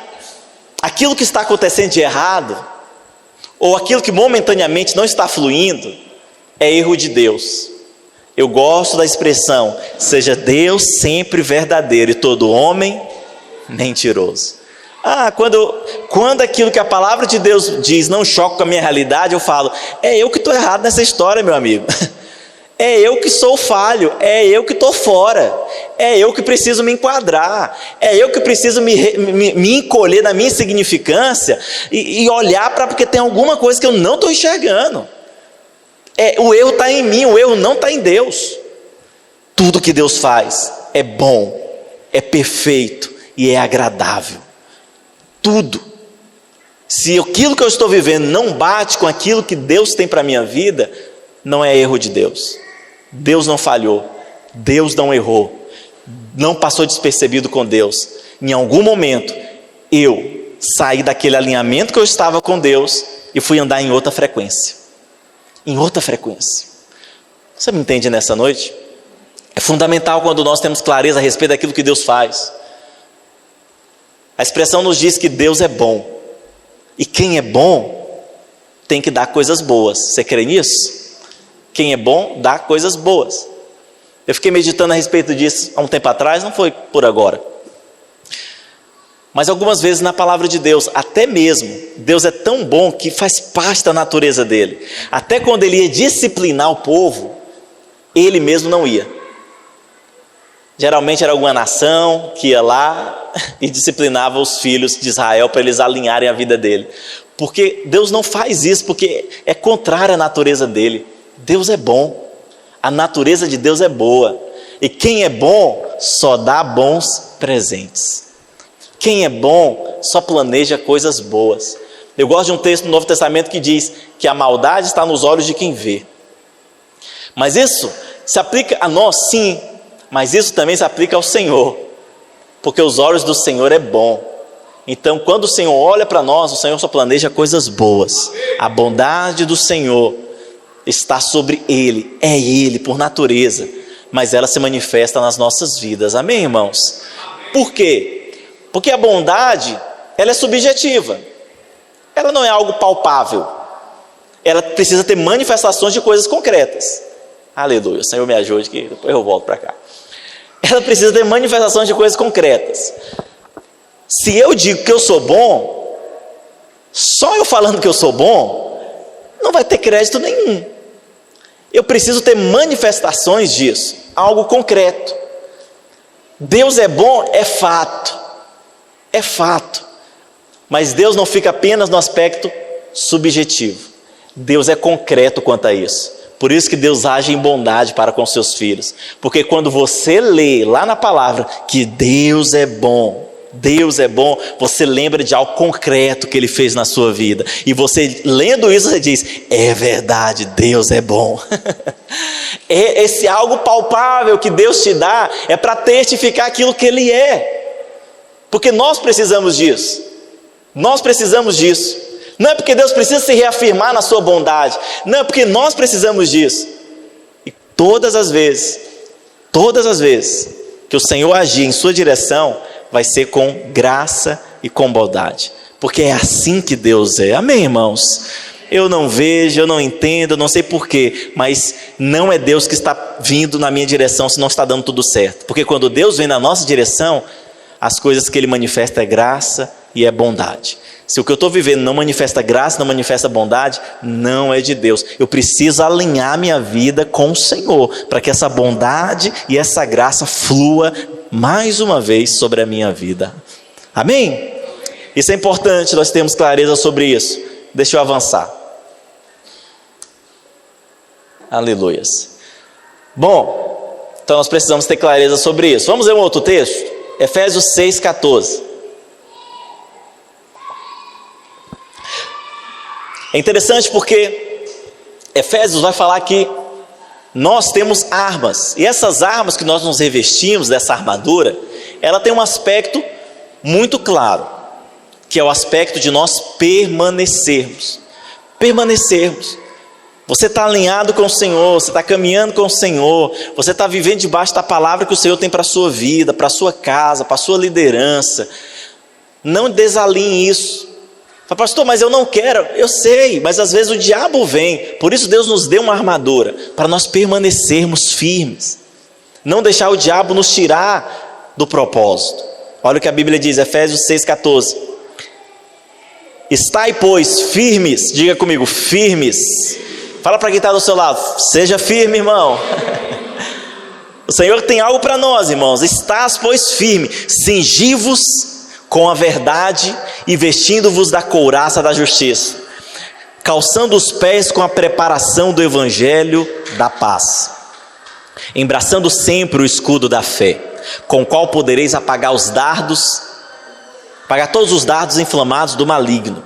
aquilo que está acontecendo de errado, ou aquilo que momentaneamente não está fluindo, é erro de Deus. Eu gosto da expressão: seja Deus sempre verdadeiro e todo homem mentiroso. Quando aquilo que a palavra de Deus diz não choca com a minha realidade, eu falo: é eu que estou errado nessa história, meu amigo. É eu que sou falho, é eu que estou fora, é eu que preciso me enquadrar, é eu que preciso me encolher na minha insignificância e olhar para, porque tem alguma coisa que eu não estou enxergando. O erro está em mim, o erro não está em Deus. Tudo que Deus faz é bom, é perfeito e é agradável. Tudo. Se aquilo que eu estou vivendo não bate com aquilo que Deus tem para a minha vida, não é erro de Deus. Deus não falhou, Deus não errou, não passou despercebido com Deus. Em algum momento eu saí daquele alinhamento que eu estava com Deus e fui andar em outra frequência. Em outra frequência. Você me entende nessa noite? É fundamental quando nós temos clareza a respeito daquilo que Deus faz. A expressão nos diz que Deus é bom. E quem é bom tem que dar coisas boas. Você crê nisso? Quem é bom dá coisas boas. Eu fiquei meditando a respeito disso há um tempo atrás, não foi por agora. Mas algumas vezes na palavra de Deus, até mesmo, Deus é tão bom que faz parte da natureza dele. Até quando ele ia disciplinar o povo, ele mesmo não ia. Geralmente era alguma nação que ia lá e disciplinava os filhos de Israel para eles alinharem a vida dele. Porque Deus não faz isso, porque é contrário à natureza dele. Deus é bom, a natureza de Deus é boa. E quem é bom só dá bons presentes. Quem é bom só planeja coisas boas. Eu gosto de um texto do Novo Testamento que diz que a maldade está nos olhos de quem vê. Mas isso se aplica a nós, sim, mas isso também se aplica ao Senhor, porque os olhos do Senhor é bom. Então quando o Senhor olha para nós, o Senhor só planeja coisas boas. A bondade do Senhor está sobre Ele, é Ele por natureza, mas ela se manifesta nas nossas vidas. Amém, irmãos? Por quê? Porque a bondade, ela é subjetiva, ela não é algo palpável, ela precisa ter manifestações de coisas concretas. Aleluia, o Senhor me ajude que depois eu volto para cá. Ela precisa ter manifestações de coisas concretas. Se eu digo que eu sou bom, só eu falando que eu sou bom, não vai ter crédito nenhum. Eu preciso ter manifestações disso, algo concreto. Deus é bom, é fato. É fato, mas Deus não fica apenas no aspecto subjetivo. Deus é concreto quanto a isso. Por isso que Deus age em bondade para com seus filhos. Porque quando você lê lá na palavra que Deus é bom, Deus é bom, você lembra de algo concreto que Ele fez na sua vida. E você, lendo isso, você diz, é verdade, Deus é bom. Esse algo palpável que Deus te dá, é para testificar aquilo que Ele é. Porque nós precisamos disso. Nós precisamos disso. Não é porque Deus precisa se reafirmar na sua bondade. Não é porque nós precisamos disso. E todas as vezes que o Senhor agir em sua direção, vai ser com graça e com bondade, porque é assim que Deus é. Amém, irmãos? Eu não vejo, eu não entendo, eu não sei porquê, mas não é Deus que está vindo na minha direção se não está dando tudo certo, porque quando Deus vem na nossa direção, as coisas que Ele manifesta é graça e é bondade. Se o que eu estou vivendo não manifesta graça, não manifesta bondade, não é de Deus. Eu preciso alinhar minha vida com o Senhor, para que essa bondade e essa graça flua mais uma vez sobre a minha vida. Amém? Isso é importante, nós temos clareza sobre isso. Deixa eu avançar. Aleluias. Bom, então nós precisamos ter clareza sobre isso. Vamos ler um outro texto? Efésios 6,14. É interessante porque Efésios vai falar que nós temos armas, e essas armas que nós nos revestimos dessa armadura, ela tem um aspecto muito claro, que é o aspecto de nós permanecermos. Você está alinhado com o Senhor, você está caminhando com o Senhor, você está vivendo debaixo da palavra que o Senhor tem para a sua vida, para a sua casa, para a sua liderança. Não desalinhe isso. Fala, pastor, mas eu não quero. Eu sei, mas às vezes o diabo vem. Por isso Deus nos deu uma armadura, para nós permanecermos firmes, não deixar o diabo nos tirar do propósito. Olha o que a Bíblia diz, Efésios 6,14. Estai, pois, firmes. Diga comigo, firmes. Fala para quem está do seu lado, seja firme, irmão. O Senhor tem algo para nós, irmãos. Estás, pois, firme, cingi-vos com a verdade e vestindo-vos da couraça da justiça, calçando os pés com a preparação do evangelho da paz, embraçando sempre o escudo da fé, com o qual podereis apagar todos os dardos inflamados do maligno.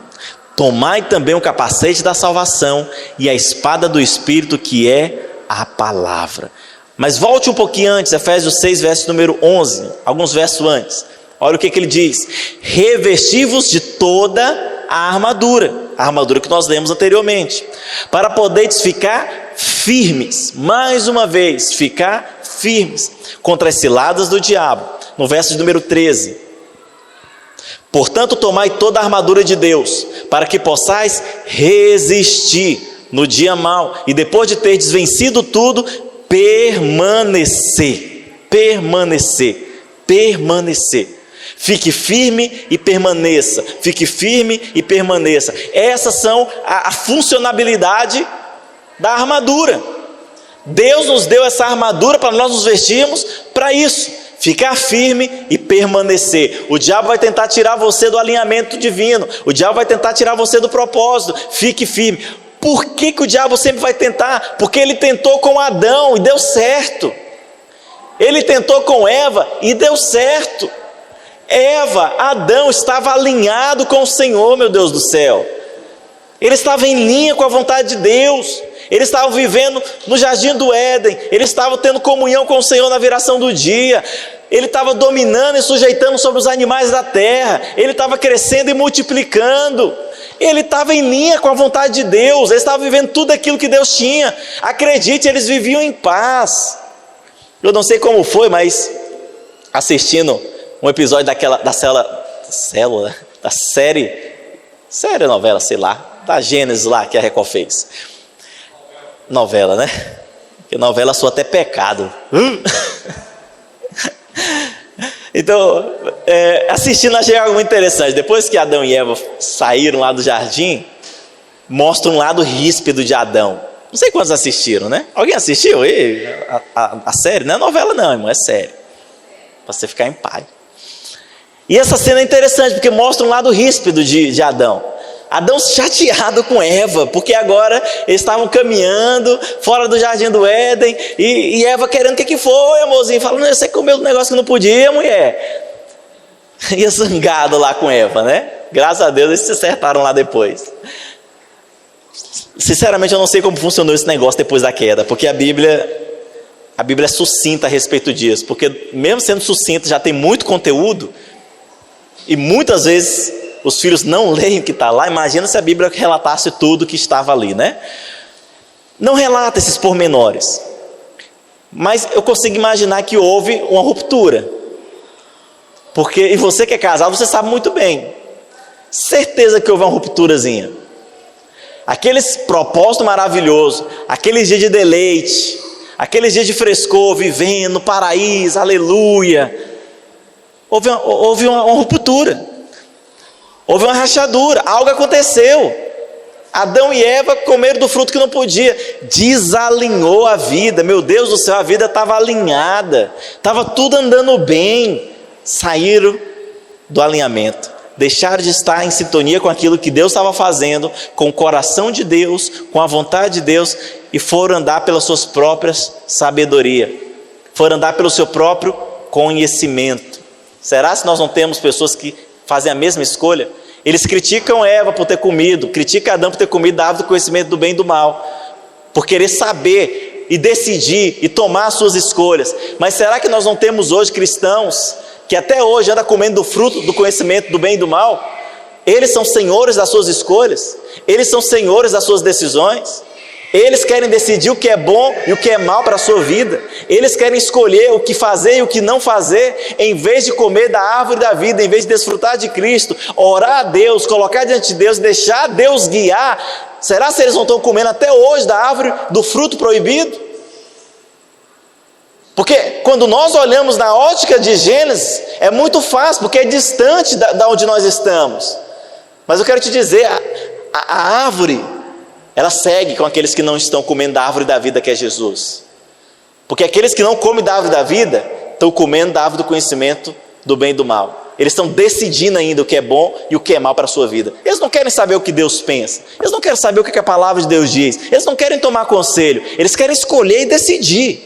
Tomai também o capacete da salvação e a espada do Espírito, que é a palavra. Mas volte um pouquinho antes, Efésios 6, verso número 11, alguns versos antes. Olha o que ele diz: revesti-vos de toda a armadura que nós lemos anteriormente, para poderes ficar firmes. Mais uma vez, ficar firmes contra as ciladas do diabo. No verso de número 13: portanto, tomai toda a armadura de Deus, para que possais resistir no dia mau, e depois de teres vencido tudo, permanecer. Fique firme e permaneça. Fique firme e permaneça. Essas são a funcionalidade da armadura. Deus nos deu essa armadura para nós nos vestirmos para isso. Ficar firme e permanecer. O diabo vai tentar tirar você do alinhamento divino. O diabo vai tentar tirar você do propósito. Fique firme. Por que o diabo sempre vai tentar? Porque ele tentou com Adão e deu certo. Ele tentou com Eva e deu certo. Adão estava alinhado com o Senhor, meu Deus do céu. Ele estava em linha com a vontade de Deus. Ele estava vivendo no jardim do Éden. Ele estava tendo comunhão com o Senhor na viração do dia. Ele estava dominando e sujeitando sobre os animais da terra. Ele estava crescendo e multiplicando. Ele estava em linha com a vontade de Deus. Ele estava vivendo tudo aquilo que Deus tinha. Acredite, eles viviam em paz. Eu não sei como foi, mas assistindo um episódio da série novela, sei lá, da Gênesis lá que a Record fez. Novela, né? Porque novela soa até pecado. Então, assistindo, achei algo muito interessante. Depois que Adão e Eva saíram lá do jardim, mostra um lado ríspido de Adão. Não sei quantos assistiram, né? Alguém assistiu a série? Não é novela não, irmão, é série. Para você ficar em paz. E essa cena é interessante, porque mostra um lado ríspido de Adão. Adão chateado com Eva, porque agora eles estavam caminhando fora do jardim do Éden, e Eva querendo, o que foi, amorzinho? Falando, você comeu um negócio que não podia, mulher. ia zangado lá com Eva, né? Graças a Deus eles se acertaram lá depois. Sinceramente eu não sei como funcionou esse negócio depois da queda, porque a Bíblia é sucinta a respeito disso, porque mesmo sendo sucinta já tem muito conteúdo, e muitas vezes os filhos não leem o que está lá. Imagina se a Bíblia relatasse tudo que estava ali, né? Não relata esses pormenores, mas eu consigo imaginar que houve uma ruptura, porque, e você que é casado, você sabe muito bem, certeza que houve uma rupturazinha. Aqueles propósitos maravilhosos, aqueles dias de deleite, aqueles dias de frescor, vivendo no paraíso, aleluia, houve uma ruptura, houve uma rachadura, algo aconteceu. Adão e Eva comeram do fruto que não podia, desalinhou a vida. Meu Deus do céu, a vida estava alinhada, estava tudo andando bem, saíram do alinhamento, deixaram de estar em sintonia com aquilo que Deus estava fazendo, com o coração de Deus, com a vontade de Deus, e foram andar pelas suas próprias sabedoria, foram andar pelo seu próprio conhecimento. Será que nós não temos pessoas que fazem a mesma escolha? Eles criticam Eva por ter comido, criticam Adão por ter comido da árvore do conhecimento do bem e do mal, por querer saber e decidir e tomar as suas escolhas. Mas será que nós não temos hoje cristãos que até hoje andam comendo do fruto do conhecimento do bem e do mal? Eles são senhores das suas escolhas, eles são senhores das suas decisões, eles querem decidir o que é bom e o que é mal para a sua vida, eles querem escolher o que fazer e o que não fazer, em vez de comer da árvore da vida, em vez de desfrutar de Cristo, orar a Deus, colocar diante de Deus, deixar Deus guiar. Será que eles não estão comendo até hoje da árvore do fruto proibido? Porque quando nós olhamos na ótica de Gênesis, é muito fácil, porque é distante da onde nós estamos. Mas eu quero te dizer, a árvore, ela segue com aqueles que não estão comendo da árvore da vida, que é Jesus. Porque aqueles que não comem da árvore da vida, estão comendo da árvore do conhecimento do bem e do mal. Eles estão decidindo ainda o que é bom e o que é mal para a sua vida. Eles não querem saber o que Deus pensa, eles não querem saber o que a palavra de Deus diz, eles não querem tomar conselho, eles querem escolher e decidir.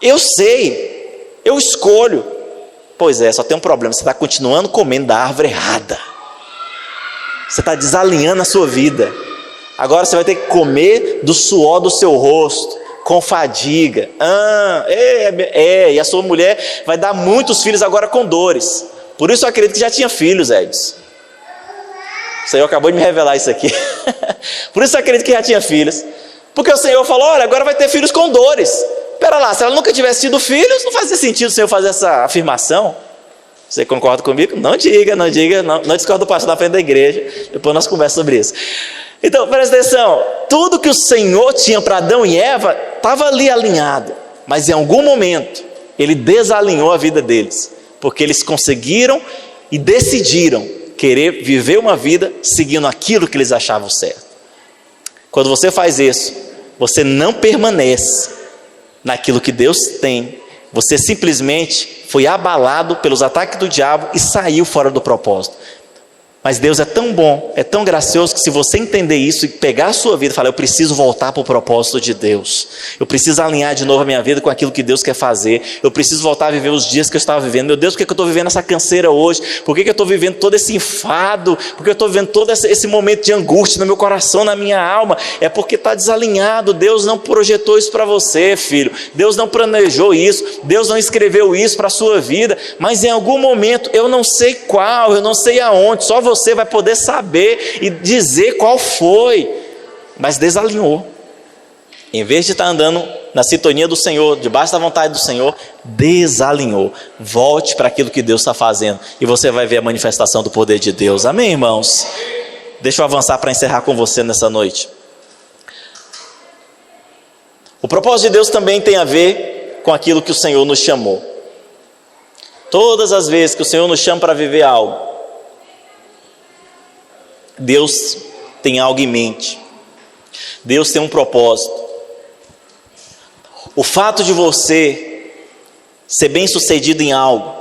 Eu sei, eu escolho. Pois é, só tem um problema, você está continuando comendo da árvore errada, você está desalinhando a sua vida. Agora você vai ter que comer do suor do seu rosto, com fadiga. E a sua mulher vai dar muitos filhos agora com dores. Por isso eu acredito que já tinha filhos, Edson. O Senhor acabou de me revelar isso aqui. Por isso eu acredito que já tinha filhos. Porque o Senhor falou, olha, agora vai ter filhos com dores. Espera lá, se ela nunca tivesse tido filhos, não fazia sentido o Senhor fazer essa afirmação. Você concorda comigo? Não diga, não discorda do pastor na frente da igreja. Depois nós conversamos sobre isso. Então, presta atenção, tudo que o Senhor tinha para Adão e Eva, estava ali alinhado, mas em algum momento, Ele desalinhou a vida deles, porque eles conseguiram e decidiram querer viver uma vida seguindo aquilo que eles achavam certo. Quando você faz isso, você não permanece naquilo que Deus tem, você simplesmente foi abalado pelos ataques do diabo e saiu fora do propósito. Mas Deus é tão bom, é tão gracioso, que se você entender isso e pegar a sua vida e falar, eu preciso voltar para o propósito de Deus, eu preciso alinhar de novo a minha vida com aquilo que Deus quer fazer, eu preciso voltar a viver os dias que eu estava vivendo. Meu Deus, por que eu estou vivendo essa canseira hoje? Por que eu estou vivendo todo esse enfado? Por que eu estou vivendo todo esse momento de angústia no meu coração, na minha alma? É porque está desalinhado. Deus não projetou isso para você, filho, Deus não planejou isso, Deus não escreveu isso para a sua vida, mas em algum momento, eu não sei qual, eu não sei aonde, só você vai poder saber e dizer qual foi, mas desalinhou. Em vez de estar andando na sintonia do Senhor, debaixo da vontade do Senhor, desalinhou. Volte para aquilo que Deus está fazendo e você vai ver a manifestação do poder de Deus. Amém, irmãos? Deixa eu avançar para encerrar com você nessa noite. O propósito de Deus também tem a ver com aquilo que o Senhor nos chamou. Todas as vezes que o Senhor nos chama para viver algo, Deus tem algo em mente, Deus tem um propósito. O fato de você ser bem sucedido em algo,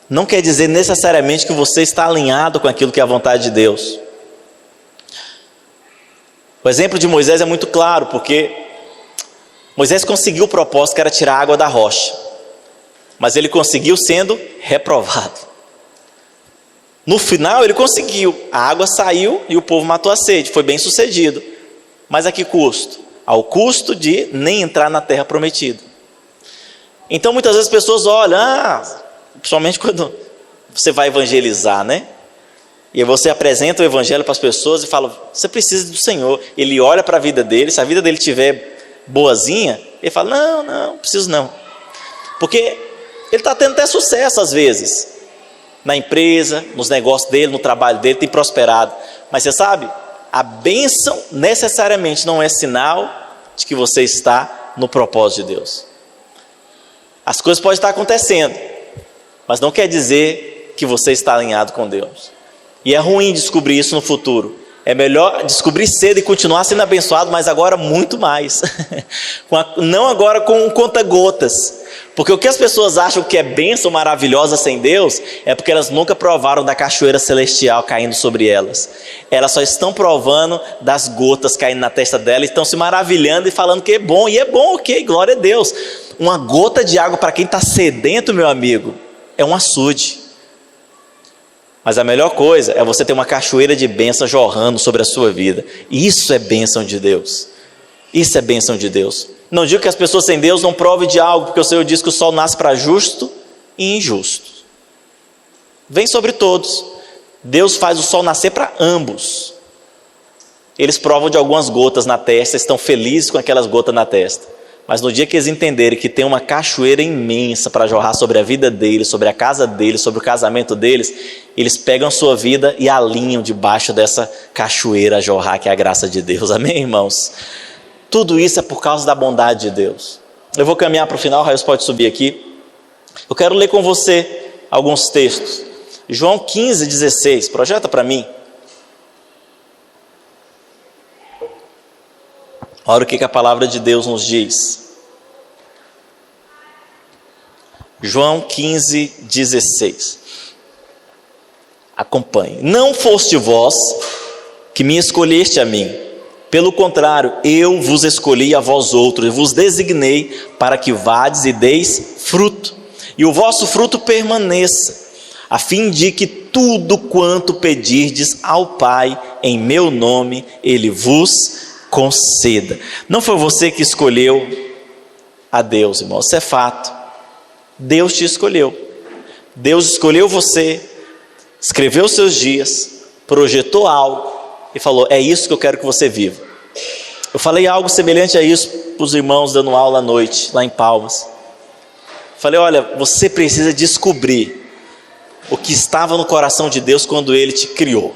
não quer dizer necessariamente que você está alinhado com aquilo que é a vontade de Deus. O exemplo de Moisés é muito claro, porque Moisés conseguiu o propósito, que era tirar a água da rocha, mas ele conseguiu sendo reprovado. No final ele conseguiu, a água saiu e o povo matou a sede, foi bem sucedido. Mas a que custo? Ao custo de nem entrar na terra prometida. Então muitas vezes as pessoas olham, principalmente quando você vai evangelizar, né? E aí você apresenta o evangelho para as pessoas e fala, você precisa do Senhor. Ele olha para a vida dele, se a vida dele estiver boazinha, ele fala, não preciso não. Porque ele está tendo até sucesso às vezes, na empresa, nos negócios dele, no trabalho dele, tem prosperado. Mas você sabe, a bênção necessariamente não é sinal de que você está no propósito de Deus. As coisas podem estar acontecendo, mas não quer dizer que você está alinhado com Deus. E é ruim descobrir isso no futuro. É melhor descobrir cedo e continuar sendo abençoado, mas agora muito mais. Não agora com conta-gotas. Porque o que as pessoas acham que é bênção maravilhosa sem Deus, é porque elas nunca provaram da cachoeira celestial caindo sobre elas. Elas só estão provando das gotas caindo na testa dela, e estão se maravilhando e falando que é bom. E é bom, ok, glória a Deus. Uma gota de água para quem está sedento, meu amigo, é um açude. Mas a melhor coisa é você ter uma cachoeira de bênção jorrando sobre a sua vida. Isso é bênção de Deus. Isso é bênção de Deus. Não digo que as pessoas sem Deus não provem de algo, porque o Senhor diz que o sol nasce para justo e injusto. Vem sobre todos. Deus faz o sol nascer para ambos. Eles provam de algumas gotas na testa, estão felizes com aquelas gotas na testa. Mas no dia que eles entenderem que tem uma cachoeira imensa para jorrar sobre a vida deles, sobre a casa deles, sobre o casamento deles, eles pegam a sua vida e alinham debaixo dessa cachoeira a jorrar, que é a graça de Deus. Amém, irmãos? Tudo isso é por causa da bondade de Deus. Eu vou caminhar para o final, o Raios pode subir aqui. Eu quero ler com você alguns textos. João 15:16, projeta para mim. Olha o que a palavra de Deus nos diz. João 15:16. Acompanhe. Não foste vós que me escolheste a mim. Pelo contrário, eu vos escolhi a vós outros, e vos designei para que vades e deis fruto, e o vosso fruto permaneça, a fim de que tudo quanto pedirdes ao Pai em meu nome, Ele vos conceda. Não foi você que escolheu a Deus, irmão, isso é fato. Deus te escolheu. Deus escolheu você, escreveu os seus dias, projetou algo e falou, é isso que eu quero que você viva. Eu falei algo semelhante a isso para os irmãos dando aula à noite, lá em Palmas. Falei, olha, você precisa descobrir o que estava no coração de Deus quando Ele te criou.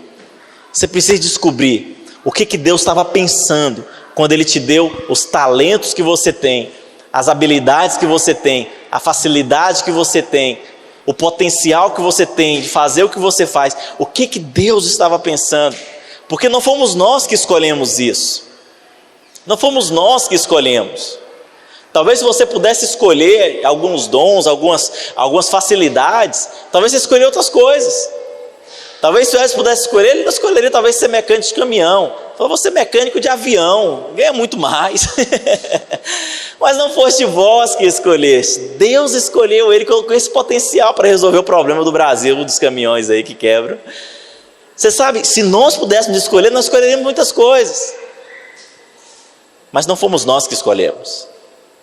Você precisa descobrir o que Deus estava pensando quando Ele te deu os talentos que você tem, as habilidades que você tem, a facilidade que você tem, o potencial que você tem de fazer o que você faz. O que Deus estava pensando? Porque não fomos nós que escolhemos isso. Não fomos nós que escolhemos. Talvez se você pudesse escolher alguns dons, algumas facilidades, talvez você escolheria outras coisas. Talvez se você pudesse escolher, ele não escolheria talvez ser mecânico de caminhão. Então você é mecânico de avião, ganha muito mais. Mas não foste vós que escolheste. Deus escolheu ele, colocou esse potencial para resolver o problema do Brasil, dos caminhões aí que quebram. Você sabe, se nós pudéssemos escolher, nós escolheríamos muitas coisas. Mas não fomos nós que escolhemos.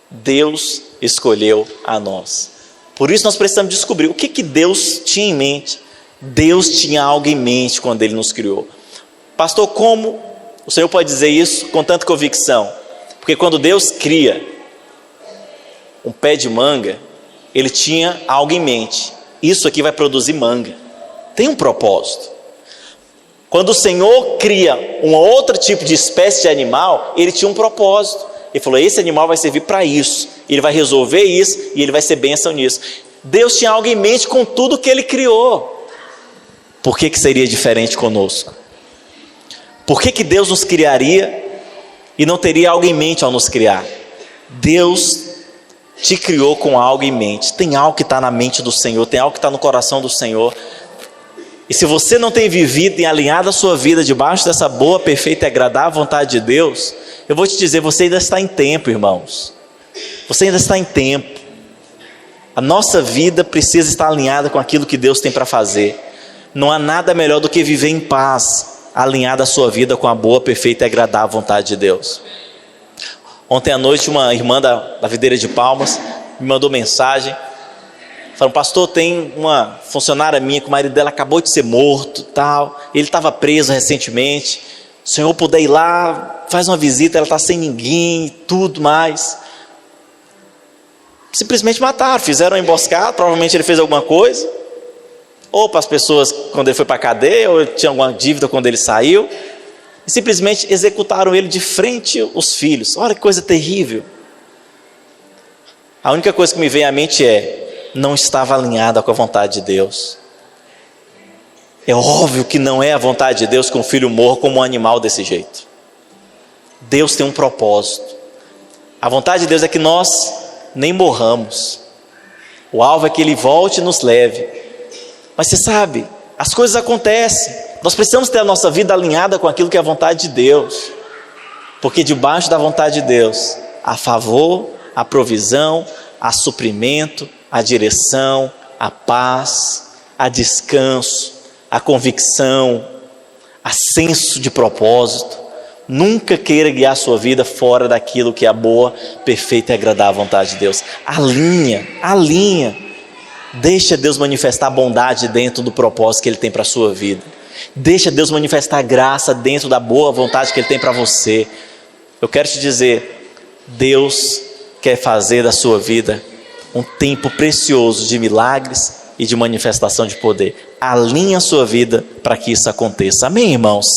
Deus escolheu a nós. Por isso nós precisamos descobrir o que Deus tinha em mente. Deus tinha algo em mente quando Ele nos criou. Pastor, como o Senhor pode dizer isso com tanta convicção? Porque quando Deus cria um pé de manga, Ele tinha algo em mente. Isso aqui vai produzir manga. Tem um propósito. Quando o Senhor cria um outro tipo de espécie de animal, Ele tinha um propósito. Ele falou, esse animal vai servir para isso. Ele vai resolver isso e ele vai ser bênção nisso. Deus tinha algo em mente com tudo que Ele criou. Por que seria diferente conosco? Por que Deus nos criaria e não teria algo em mente ao nos criar? Deus te criou com algo em mente. Tem algo que está na mente do Senhor, tem algo que está no coração do Senhor. E se você não tem vivido e alinhado a sua vida debaixo dessa boa, perfeita e agradável vontade de Deus, eu vou te dizer, você ainda está em tempo, irmãos. Você ainda está em tempo. A nossa vida precisa estar alinhada com aquilo que Deus tem para fazer. Não há nada melhor do que viver em paz, alinhar a sua vida com a boa, perfeita e agradável vontade de Deus. Ontem à noite uma irmã da Videira de Palmas me mandou mensagem, falando: pastor, tem uma funcionária minha que o marido dela acabou de ser morto, tal, ele estava preso recentemente, se o senhor puder ir lá, faz uma visita, ela está sem ninguém, tudo mais. Simplesmente mataram, fizeram uma emboscada, provavelmente ele fez alguma coisa, ou para as pessoas quando ele foi para a cadeia, ou ele tinha alguma dívida quando ele saiu, e simplesmente executaram ele de frente aos filhos. Olha que coisa terrível. A única coisa que me vem à mente é: não estava alinhada com a vontade de Deus. É óbvio que não é a vontade de Deus que um filho morra como um animal desse jeito. Deus tem um propósito. A vontade de Deus é que nós nem morramos. O alvo é que Ele volte e nos leve. Mas você sabe, as coisas acontecem. Nós precisamos ter a nossa vida alinhada com aquilo que é a vontade de Deus. Porque debaixo da vontade de Deus há favor, há provisão, há suprimento, há direção, há paz, há descanso, há convicção, há senso de propósito. Nunca queira guiar a sua vida fora daquilo que é a boa, perfeita e agradável vontade de Deus. Alinha. Deixa Deus manifestar bondade dentro do propósito que Ele tem para a sua vida. Deixa Deus manifestar graça dentro da boa vontade que Ele tem para você. Eu quero te dizer, Deus quer fazer da sua vida um tempo precioso de milagres e de manifestação de poder. Alinhe a sua vida para que isso aconteça. Amém, irmãos?